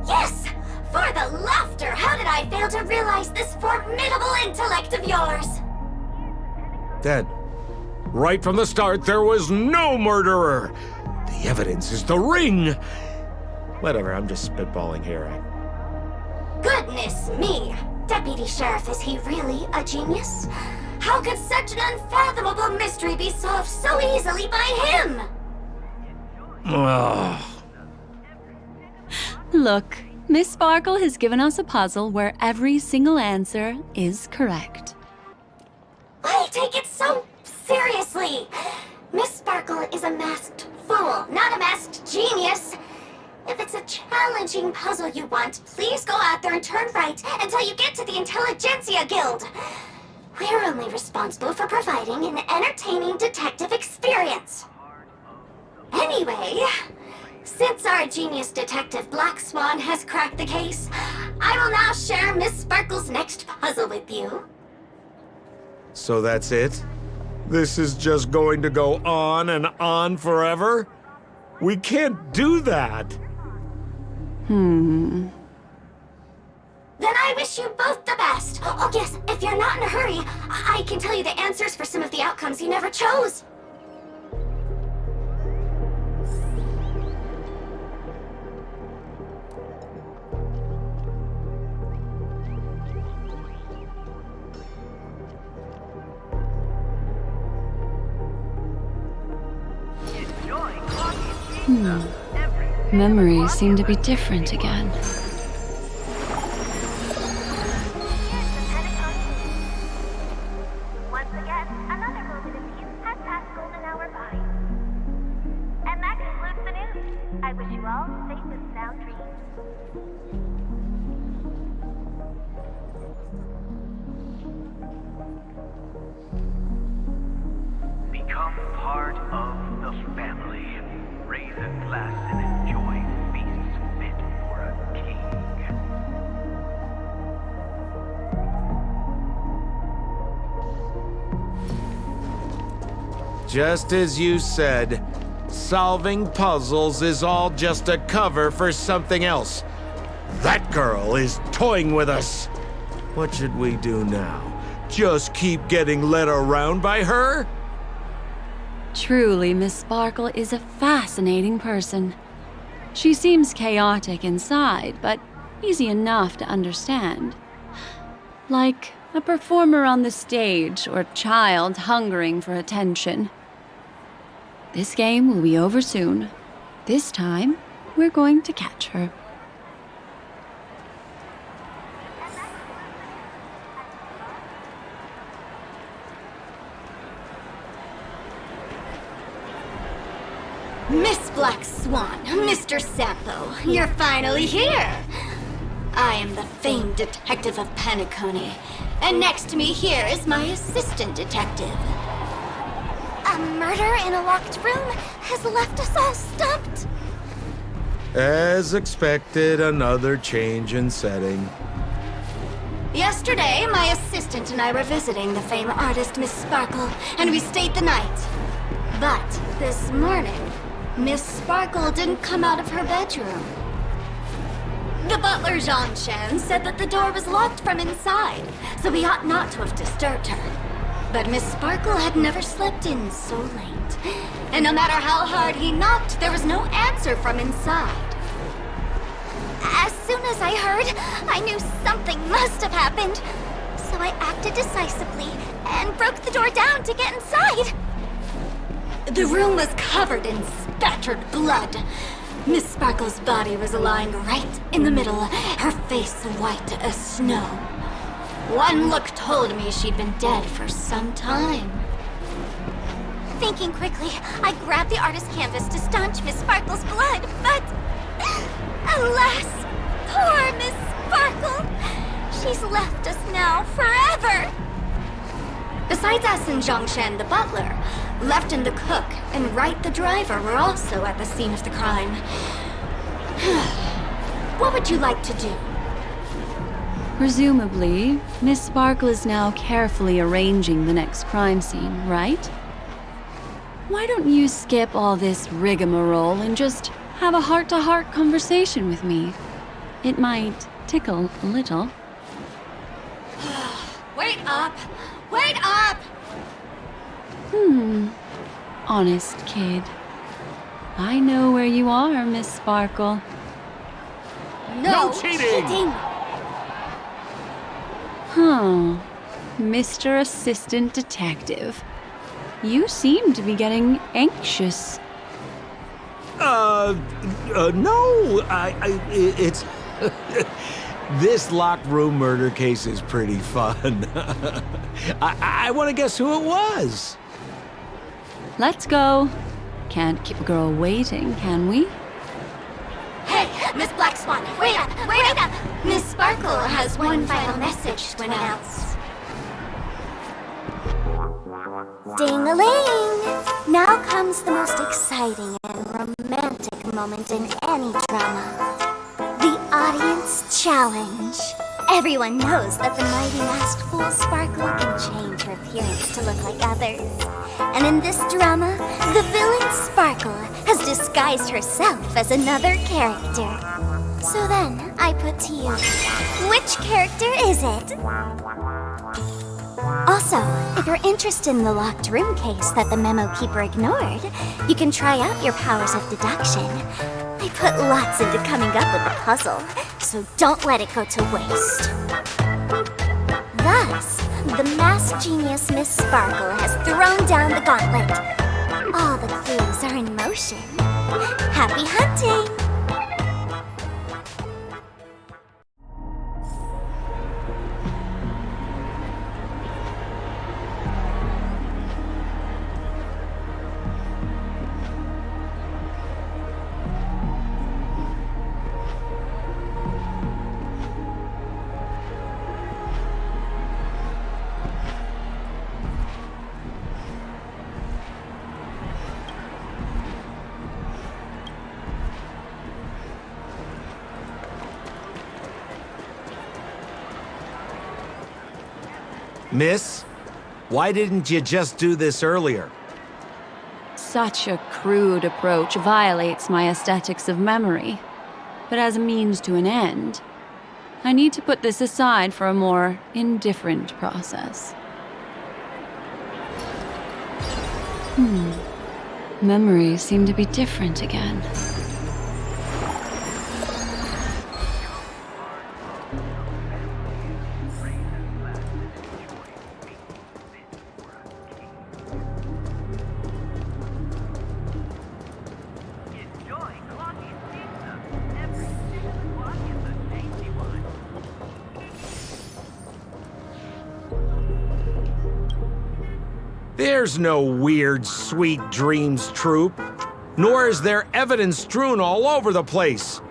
Yes! For the laughter, how did I fail to realize this formidable intellect of yours? Then, right from the start, there was no murderer. The evidence is the ring. Whatever, I'm just spitballing here. Goodness me! Deputy Sheriff, is he really a genius? How could such an unfathomable mystery be solved so easily by him? Ugh. Look, Miss Sparkle has given us a puzzle where every single answer is correct. Why take it so seriously? Miss Sparkle is a masked fool, not a masked genius. If it's a challenging puzzle you want, please go out there and turn right until you get to the Intelligentsia Guild. We're only responsible for providing an entertaining detective experience. Anyway, since our genius detective Black Swan has cracked the case, I will now share Miss Sparkle's next puzzle with you. So that's it? This is just going to go on and on forever? We can't do that. Hmm. Then I wish you both the best. Oh yes, if you're not in a hurry, I can tell you the answers for some of the outcomes you never chose. Memories seem to be different again. Once again, another moment of peace has passed golden hour by. And that concludes the news. I wish you all safe and sound dreams. Become part of the family. Raise a glass and enjoy feasts fit for a king. Just as you said, solving puzzles is all just a cover for something else. That girl is toying with us. What should we do now? Just keep getting led around by her? Truly, Miss Sparkle is a fascinating person. She seems chaotic inside, but easy enough to understand. Like a performer on the stage or child hungering for attention. This game will be over soon. This time, we're going to catch her. Miss Black Swan, Mr. Sampo, you're finally here! I am the famed detective of Penacony, and next to me here is my assistant detective. A murder in a locked room has left us all stumped. As expected, another change in setting. Yesterday, my assistant and I were visiting the famed artist Miss Sparkle, and we stayed the night. But this morning, Miss Sparkle didn't come out of her bedroom. The butler, Jean-Shen, said that the door was locked from inside, so we ought not to have disturbed her. But Miss Sparkle had never slept in so late, and no matter how hard he knocked, there was no answer from inside. As soon as I heard, I knew something must have happened. So I acted decisively and broke the door down to get inside. The room was covered in spattered blood. Miss Sparkle's body was lying right in the middle, her face white as snow. One look told me she'd been dead for some time. Thinking quickly, I grabbed the artist canvas to staunch Miss Sparkle's blood, but alas, poor Miss Sparkle. She's left us now forever. Besides us and Zhongshan the butler, Lefton the cook and Wright the driver were also at the scene of the crime. What would you like to do? Presumably, Miss Sparkle is now carefully arranging the next crime scene, right? Why don't you skip all this rigmarole and just have a heart-to-heart conversation with me? It might tickle a little. Wait up! Wait up! Honest kid. I know where you are, Miss Sparkle. No cheating! Huh. Mr. Assistant Detective. You seem to be getting anxious. No, it's... This locked room murder case is pretty fun. I want to guess who it was. Let's go. Can't keep a girl waiting, can we? Hey, Miss Black Swan, wait up! Wait up! Miss Sparkle has one final message to announce. Ding-a-ling! Now comes the most exciting and romantic moment in any drama. The audience challenge. Everyone knows that the mighty masked fool Sparkle can change her appearance to look like others. And in this drama, the villain Sparkle has disguised herself as another character. So then, I put to you, which character is it? Also, if you're interested in the locked room case that the memo keeper ignored, you can try out your powers of deduction. I put lots into coming up with the puzzle, so don't let it go to waste. Thus, the masked genius Miss Sparkle has thrown down the gauntlet. All the clues are in motion. Happy hunting! Miss, why didn't you just do this earlier? Such a crude approach violates my aesthetics of memory. But as a means to an end, I need to put this aside for a more indifferent process. Memories seem to be different again. There's no weird, sweet dreams troupe, nor is there evidence strewn all over the place.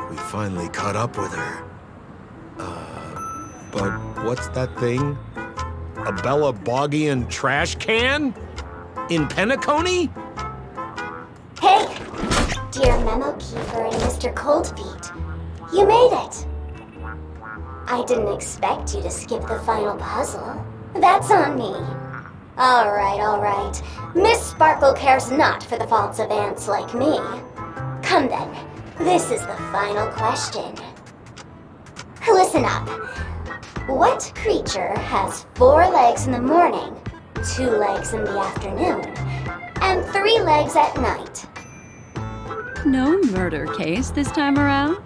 We finally caught up with her. But what's that thing? A Bella Boggian trash can? In Penacony? Hey! Dear Memo Keeper and Mr. Coldfeet, you made it. I didn't expect you to skip the final puzzle. That's on me. All right. Miss Sparkle cares not for the faults of ants like me. Come then, this is the final question. Listen up. What creature has 4 legs in the morning, 2 legs in the afternoon, and 3 legs at night? No murder case this time around?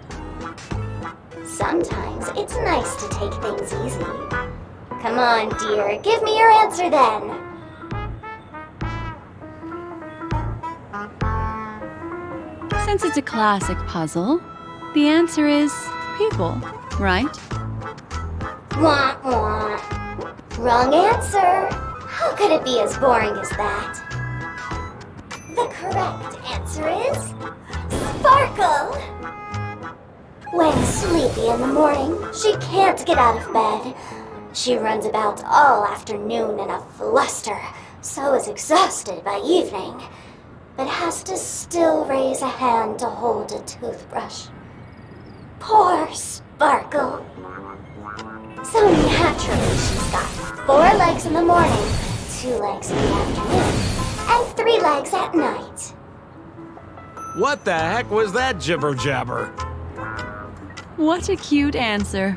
Sometimes it's nice to take things easy. Come on, dear, give me your answer then. Since it's a classic puzzle, the answer is people, right? Wah, wah. Wrong answer. How could it be as boring as that? The correct answer is Sparkle. When sleepy in the morning, she can't get out of bed. She runs about all afternoon in a fluster, so is exhausted by evening, but has to still raise a hand to hold a toothbrush. Poor Sparkle. So naturally, she's got 4 legs in the morning, 2 legs in the afternoon, and 3 legs at night. What the heck was that jibber-jabber? What a cute answer.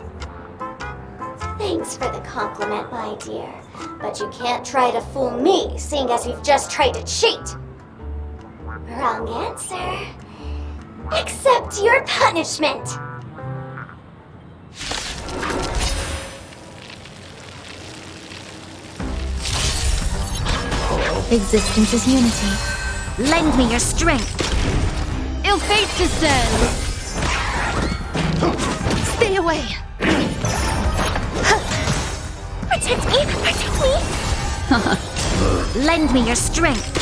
Thanks for the compliment, my dear. But you can't try to fool me, seeing as you've just tried to cheat. Wrong answer. Accept your punishment. Existence is unity. Lend me your strength. Ill fate descends! Stay away. Protect me! Protect me! Lend me your strength.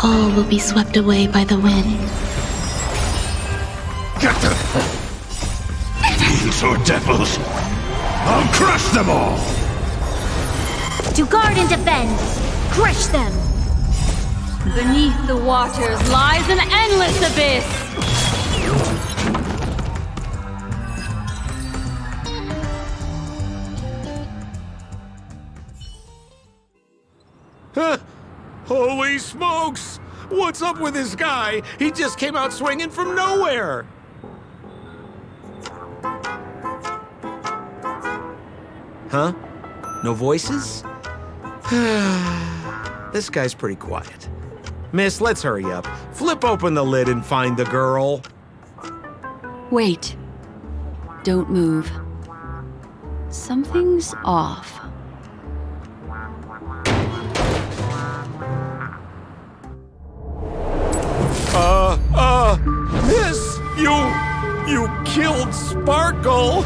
All will be swept away by the wind. Get them! Fiends or devils! I'll crush them all! To guard and defend. Crush them. Beneath the waters lies an endless abyss! Huh? Holy smokes! What's up with this guy? He just came out swinging from nowhere! Huh? No voices? This guy's pretty quiet. Miss, let's hurry up. Flip open the lid and find the girl. Wait. Don't move. Something's off. Miss, you killed Sparkle!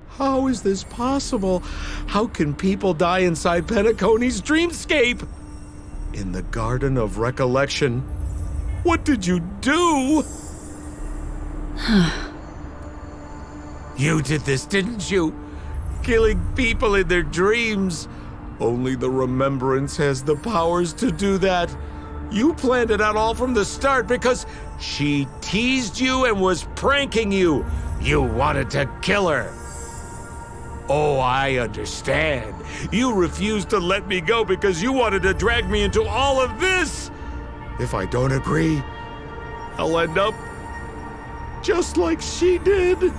How is this possible? How can people die inside Penacony's dreamscape? In the Garden of Recollection. What did you do? You did this, didn't you? Killing people in their dreams. Only the Remembrance has the powers to do that. You planned it out all from the start because she teased you and was pranking you. You wanted to kill her. Oh, I understand. You refused to let me go because you wanted to drag me into all of this. If I don't agree, I'll end up just like she did.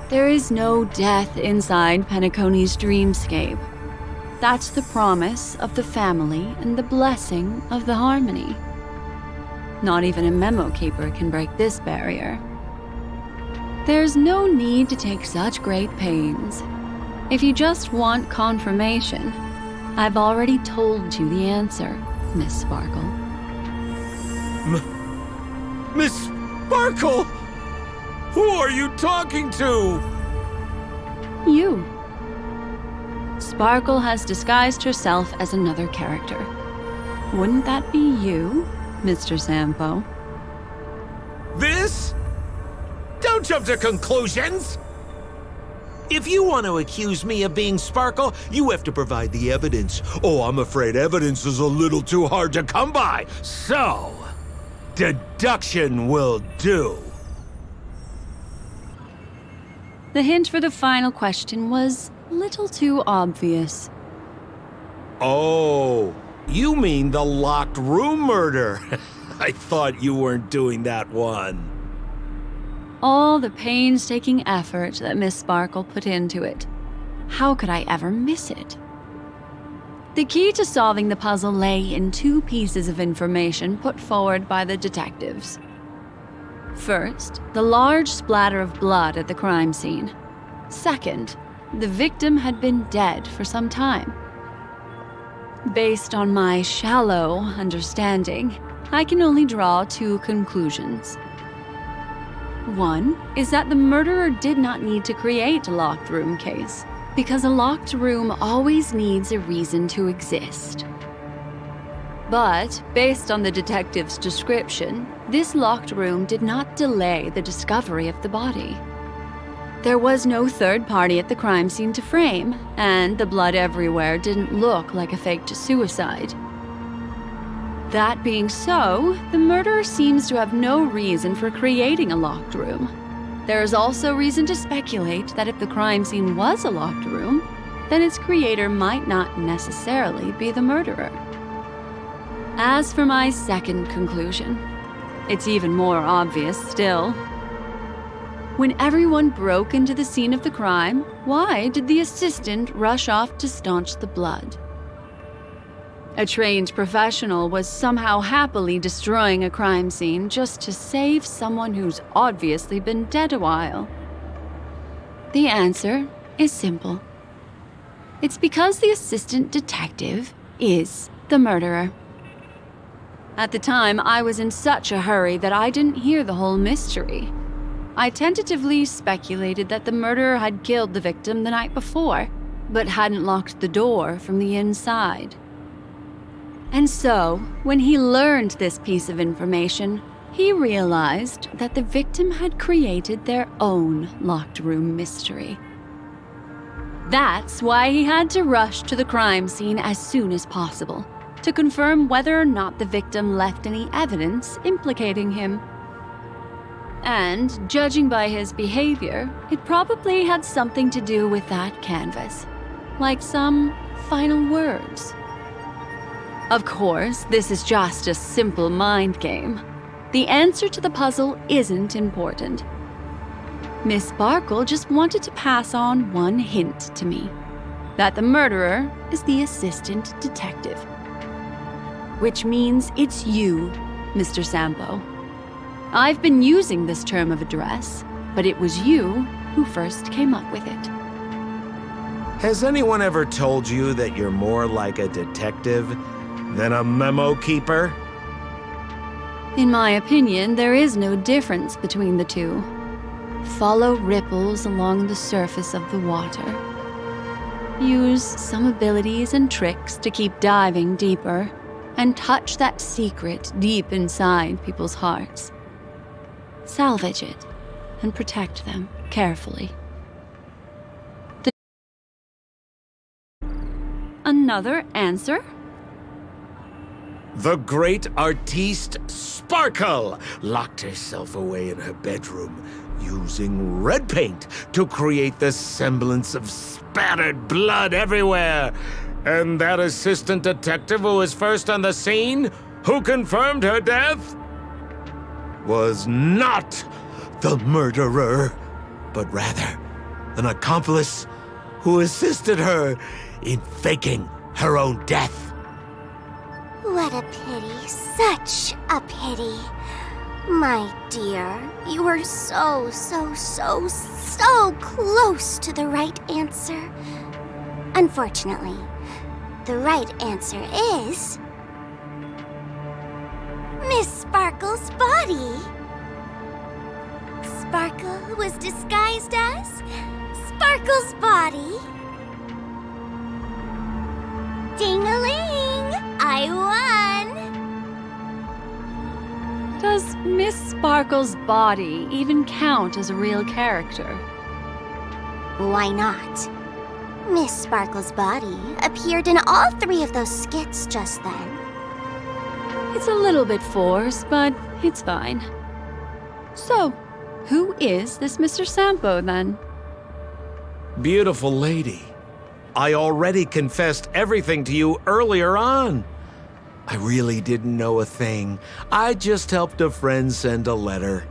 There is no death inside Penacony's dreamscape. That's the promise of the family and the blessing of the harmony. Not even a memo keeper can break this barrier. There's no need to take such great pains. If you just want confirmation, I've already told you the answer, Miss Sparkle. Miss Sparkle? Who are you talking to? You. Sparkle has disguised herself as another character. Wouldn't that be you, Mr. Sampo? This? Don't Don't jump to conclusions! If you want to accuse me of being Sparkle, you have to provide the evidence. Oh, I'm afraid evidence is a little too hard to come by. So, deduction will do. The hint for the final question was a little too obvious. Oh, you mean the locked room murder. I thought you weren't doing that one. All the painstaking effort that Miss Sparkle put into it. How could I ever miss it? The key to solving the puzzle lay in two pieces of information put forward by the detectives. First, the large splatter of blood at the crime scene. Second, the victim had been dead for some time. Based on my shallow understanding, I can only draw two conclusions. One is that the murderer did not need to create a locked room case, because a locked room always needs a reason to exist. But, based on the detective's description, this locked room did not delay the discovery of the body. There was no third party at the crime scene to frame, and the blood everywhere didn't look like a faked suicide. That being so, the murderer seems to have no reason for creating a locked room. There is also reason to speculate that if the crime scene was a locked room, then its creator might not necessarily be the murderer. As for my second conclusion, it's even more obvious still. When everyone broke into the scene of the crime, why did the assistant rush off to staunch the blood? A trained professional was somehow happily destroying a crime scene just to save someone who's obviously been dead a while. The answer is simple. It's because the assistant detective is the murderer. At the time, I was in such a hurry that I didn't hear the whole mystery. I tentatively speculated that the murderer had killed the victim the night before, but hadn't locked the door from the inside. And so, when he learned this piece of information, he realized that the victim had created their own locked room mystery. That's why he had to rush to the crime scene as soon as possible, to confirm whether or not the victim left any evidence implicating him. And, judging by his behavior, it probably had something to do with that canvas, like some final words. Of course, this is just a simple mind game. The answer to the puzzle isn't important. Miss Sparkle just wanted to pass on one hint to me, that the murderer is the assistant detective. Which means it's you, Mr. Sampo. I've been using this term of address, but it was you who first came up with it. Has anyone ever told you that you're more like a detective than a memo keeper? In my opinion, there is no difference between the two. Follow ripples along the surface of the water. Use some abilities and tricks to keep diving deeper, and touch that secret deep inside people's hearts. Salvage it, and protect them carefully. Another answer? The great artiste Sparkle locked herself away in her bedroom, using red paint to create the semblance of spattered blood everywhere. And that assistant detective who was first on the scene, who confirmed her death, was not the murderer, but rather an accomplice who assisted her in faking her own death. What a pity, such a pity. My dear, you were so close to the right answer. Unfortunately, the right answer is... Miss Sparkle's body. Sparkle was disguised as Sparkle's body. Ding-a-ling! I won! Does Miss Sparkle's body even count as a real character? Why not? Miss Sparkle's body appeared in all 3 of those skits just then. It's a little bit forced, but it's fine. So, who is this Mr. Sampo, then? Beautiful lady, I already confessed everything to you earlier on. I really didn't know a thing. I just helped a friend send a letter.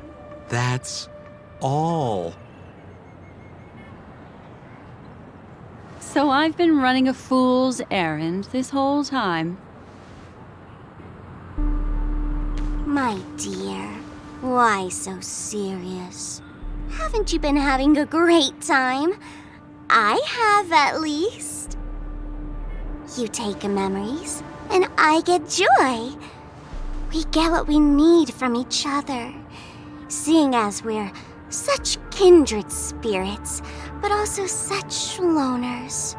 That's all. So I've been running a fool's errand this whole time. My dear, why so serious? Haven't you been having a great time? I have, at least. You take memories, and I get joy. We get what we need from each other, seeing as we're such kindred spirits, but also such loners.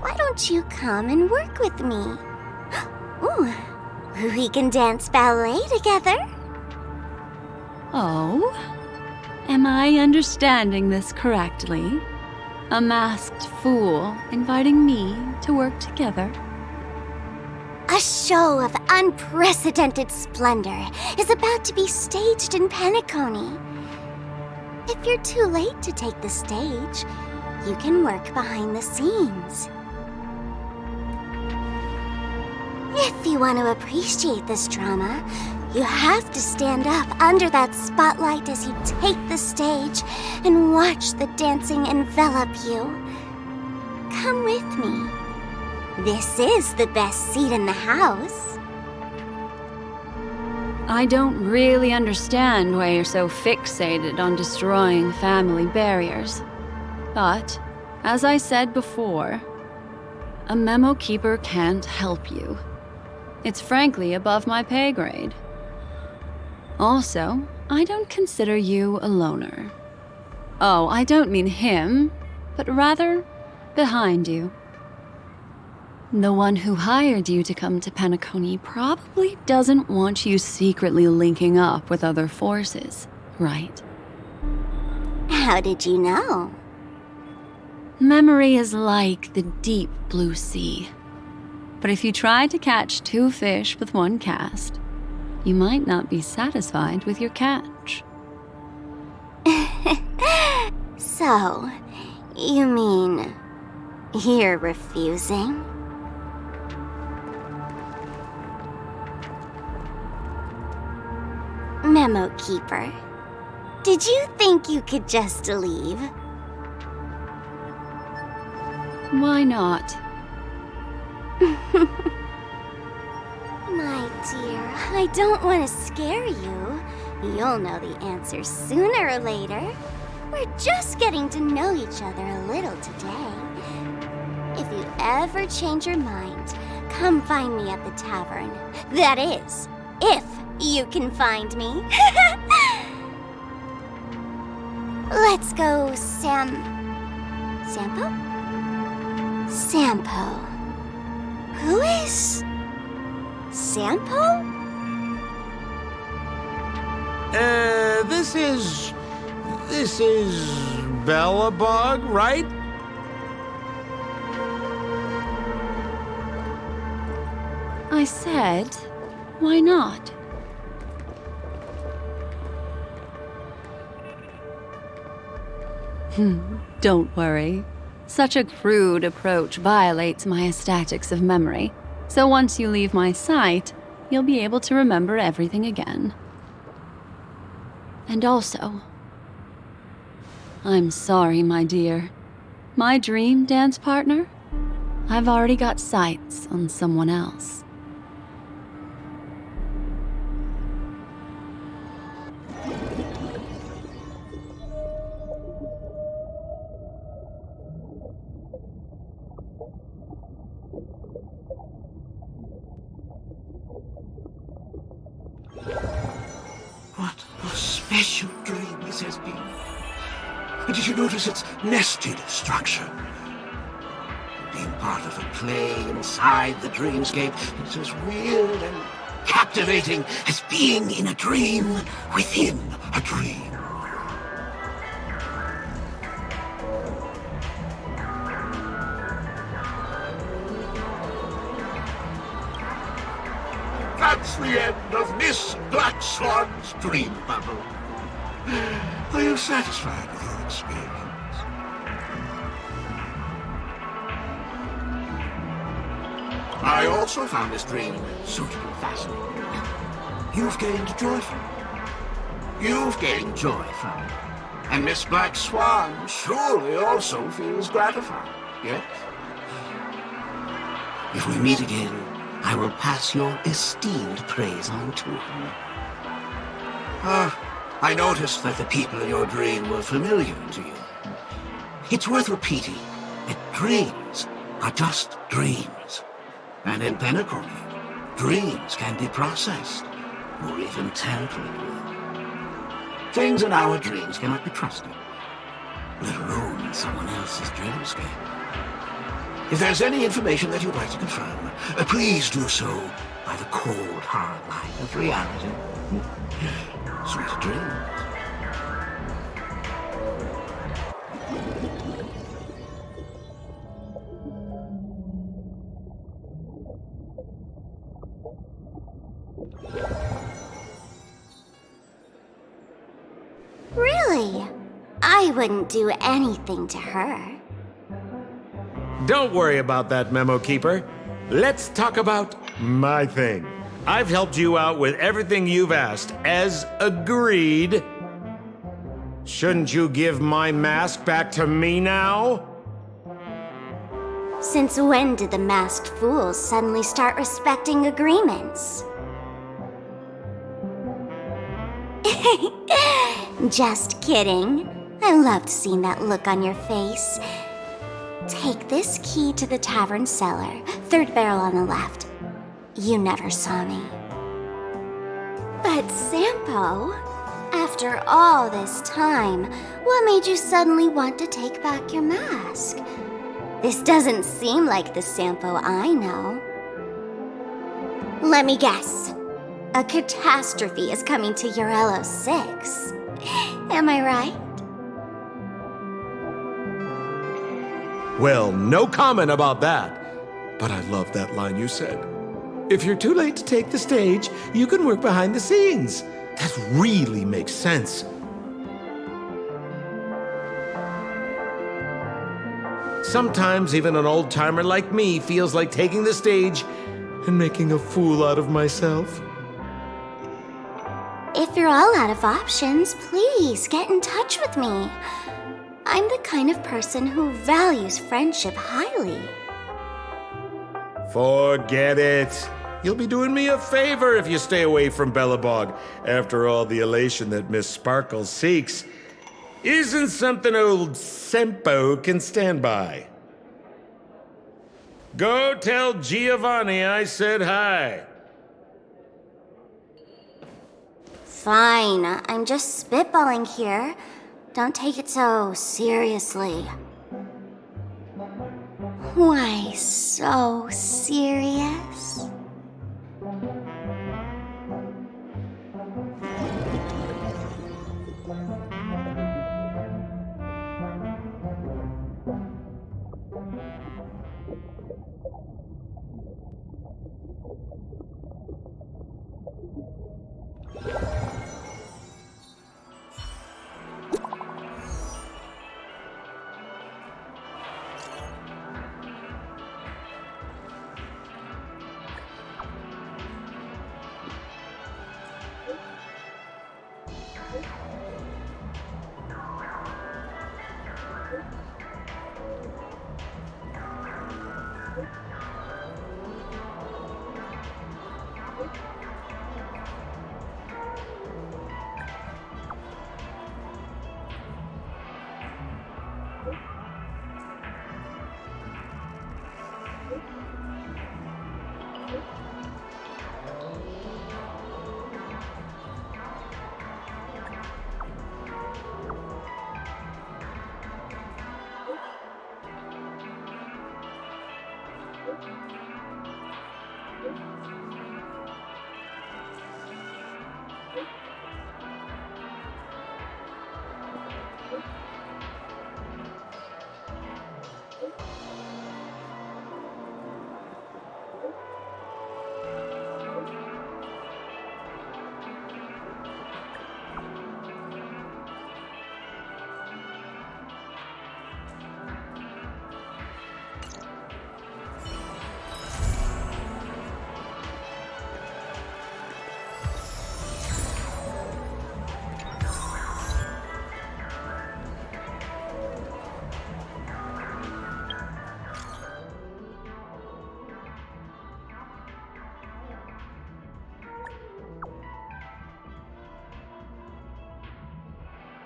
Why don't you come and work with me? Ooh, we can dance ballet together. Oh? Am I understanding this correctly? A masked fool inviting me to work together? A show of unprecedented splendor is about to be staged in Penacony. If you're too late to take the stage, you can work behind the scenes. If you want to appreciate this drama, you have to stand up under that spotlight as you take the stage and watch the dancing envelop you. Come with me. This is the best seat in the house. I don't really understand why you're so fixated on destroying family barriers. But, as I said before, a memo keeper can't help you. It's frankly above my pay grade. Also, I don't consider you a loner. Oh, I don't mean him, but rather behind you. The one who hired you to come to Penacony probably doesn't want you secretly linking up with other forces, right? How did you know? Memory is like the deep blue sea. But if you try to catch 2 fish with 1 cast, you might not be satisfied with your catch. So, you mean you're refusing? Memo Keeper, did you think you could just leave? Why not? My dear, I don't want to scare you. You'll know the answer sooner or later. We're just getting to know each other a little today. If you ever change your mind, come find me at the tavern. That is, if you can find me. Let's go, Sampo? Sampo. Who is Sampo? This is Bellabug, right? I said, why not? Don't worry. Such a crude approach violates my statics of memory. So once you leave my sight, you'll be able to remember everything again. And also, I'm sorry, my dear. My dream dance partner? I've already got sights on someone else. What a special dream this has been. And did you notice its nested structure? Being part of a play inside the dreamscape, it's as weird and captivating as being in a dream within a dream. That's the end of Miss Black Swan's dream bubble. Are you satisfied with your experience? I also found this dream suitably fascinating. You've gained joy from it. You've gained joy from it. And Miss Black Swan surely also feels gratified, yes? If we meet again, I will pass your esteemed praise on to him. I noticed that the people in your dream were familiar to you. It's worth repeating that dreams are just dreams. And in Penacony, dreams can be processed, or even tampered with. Things in our dreams cannot be trusted, let alone in someone else's dreamscape. If there's any information that you'd like to confirm, please do so by the cold, hard light of reality. Sweet dreams. Really? I wouldn't do anything to her. Don't worry about that, Memo Keeper. Let's talk about my thing. I've helped you out with everything you've asked, as agreed. Shouldn't you give my mask back to me now? Since when did the masked fools suddenly start respecting agreements? Just kidding. I loved seeing that look on your face. Take this key to the tavern cellar, third barrel on the left. You never saw me. But Sampo, after all this time, what made you suddenly want to take back your mask? This doesn't seem like the Sampo I know. Let me guess. A catastrophe is coming to Urello 6. Am I right? Well, no comment about that. But I love that line you said. If you're too late to take the stage, you can work behind the scenes. That really makes sense. Sometimes even an old-timer like me feels like taking the stage and making a fool out of myself. If you're all out of options, please get in touch with me. I'm the kind of person who values friendship highly. Forget it. You'll be doing me a favor if you stay away from Bellabog. After all, the elation that Miss Sparkle seeks isn't something old Sempo can stand by. Go tell Giovanni I said hi. Fine, I'm just spitballing here. Don't take it so seriously. Why so serious?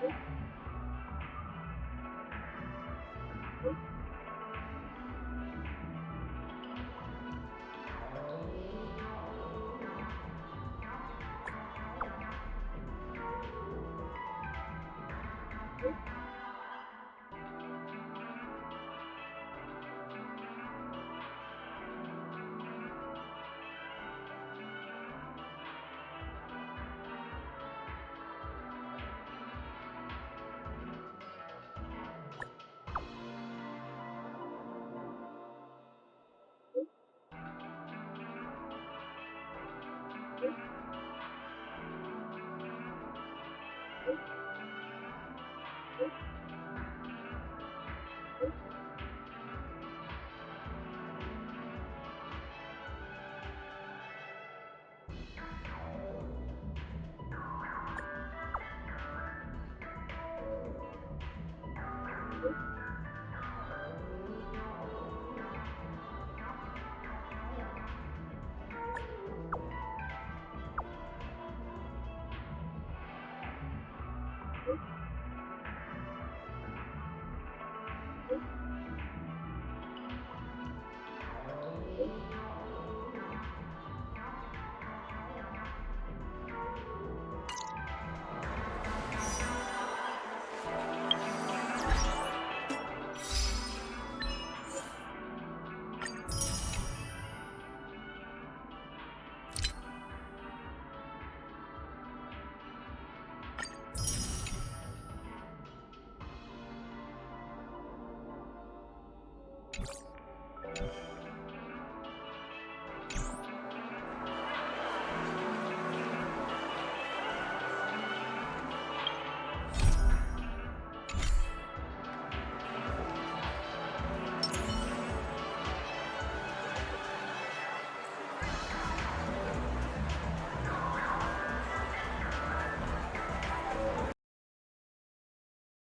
You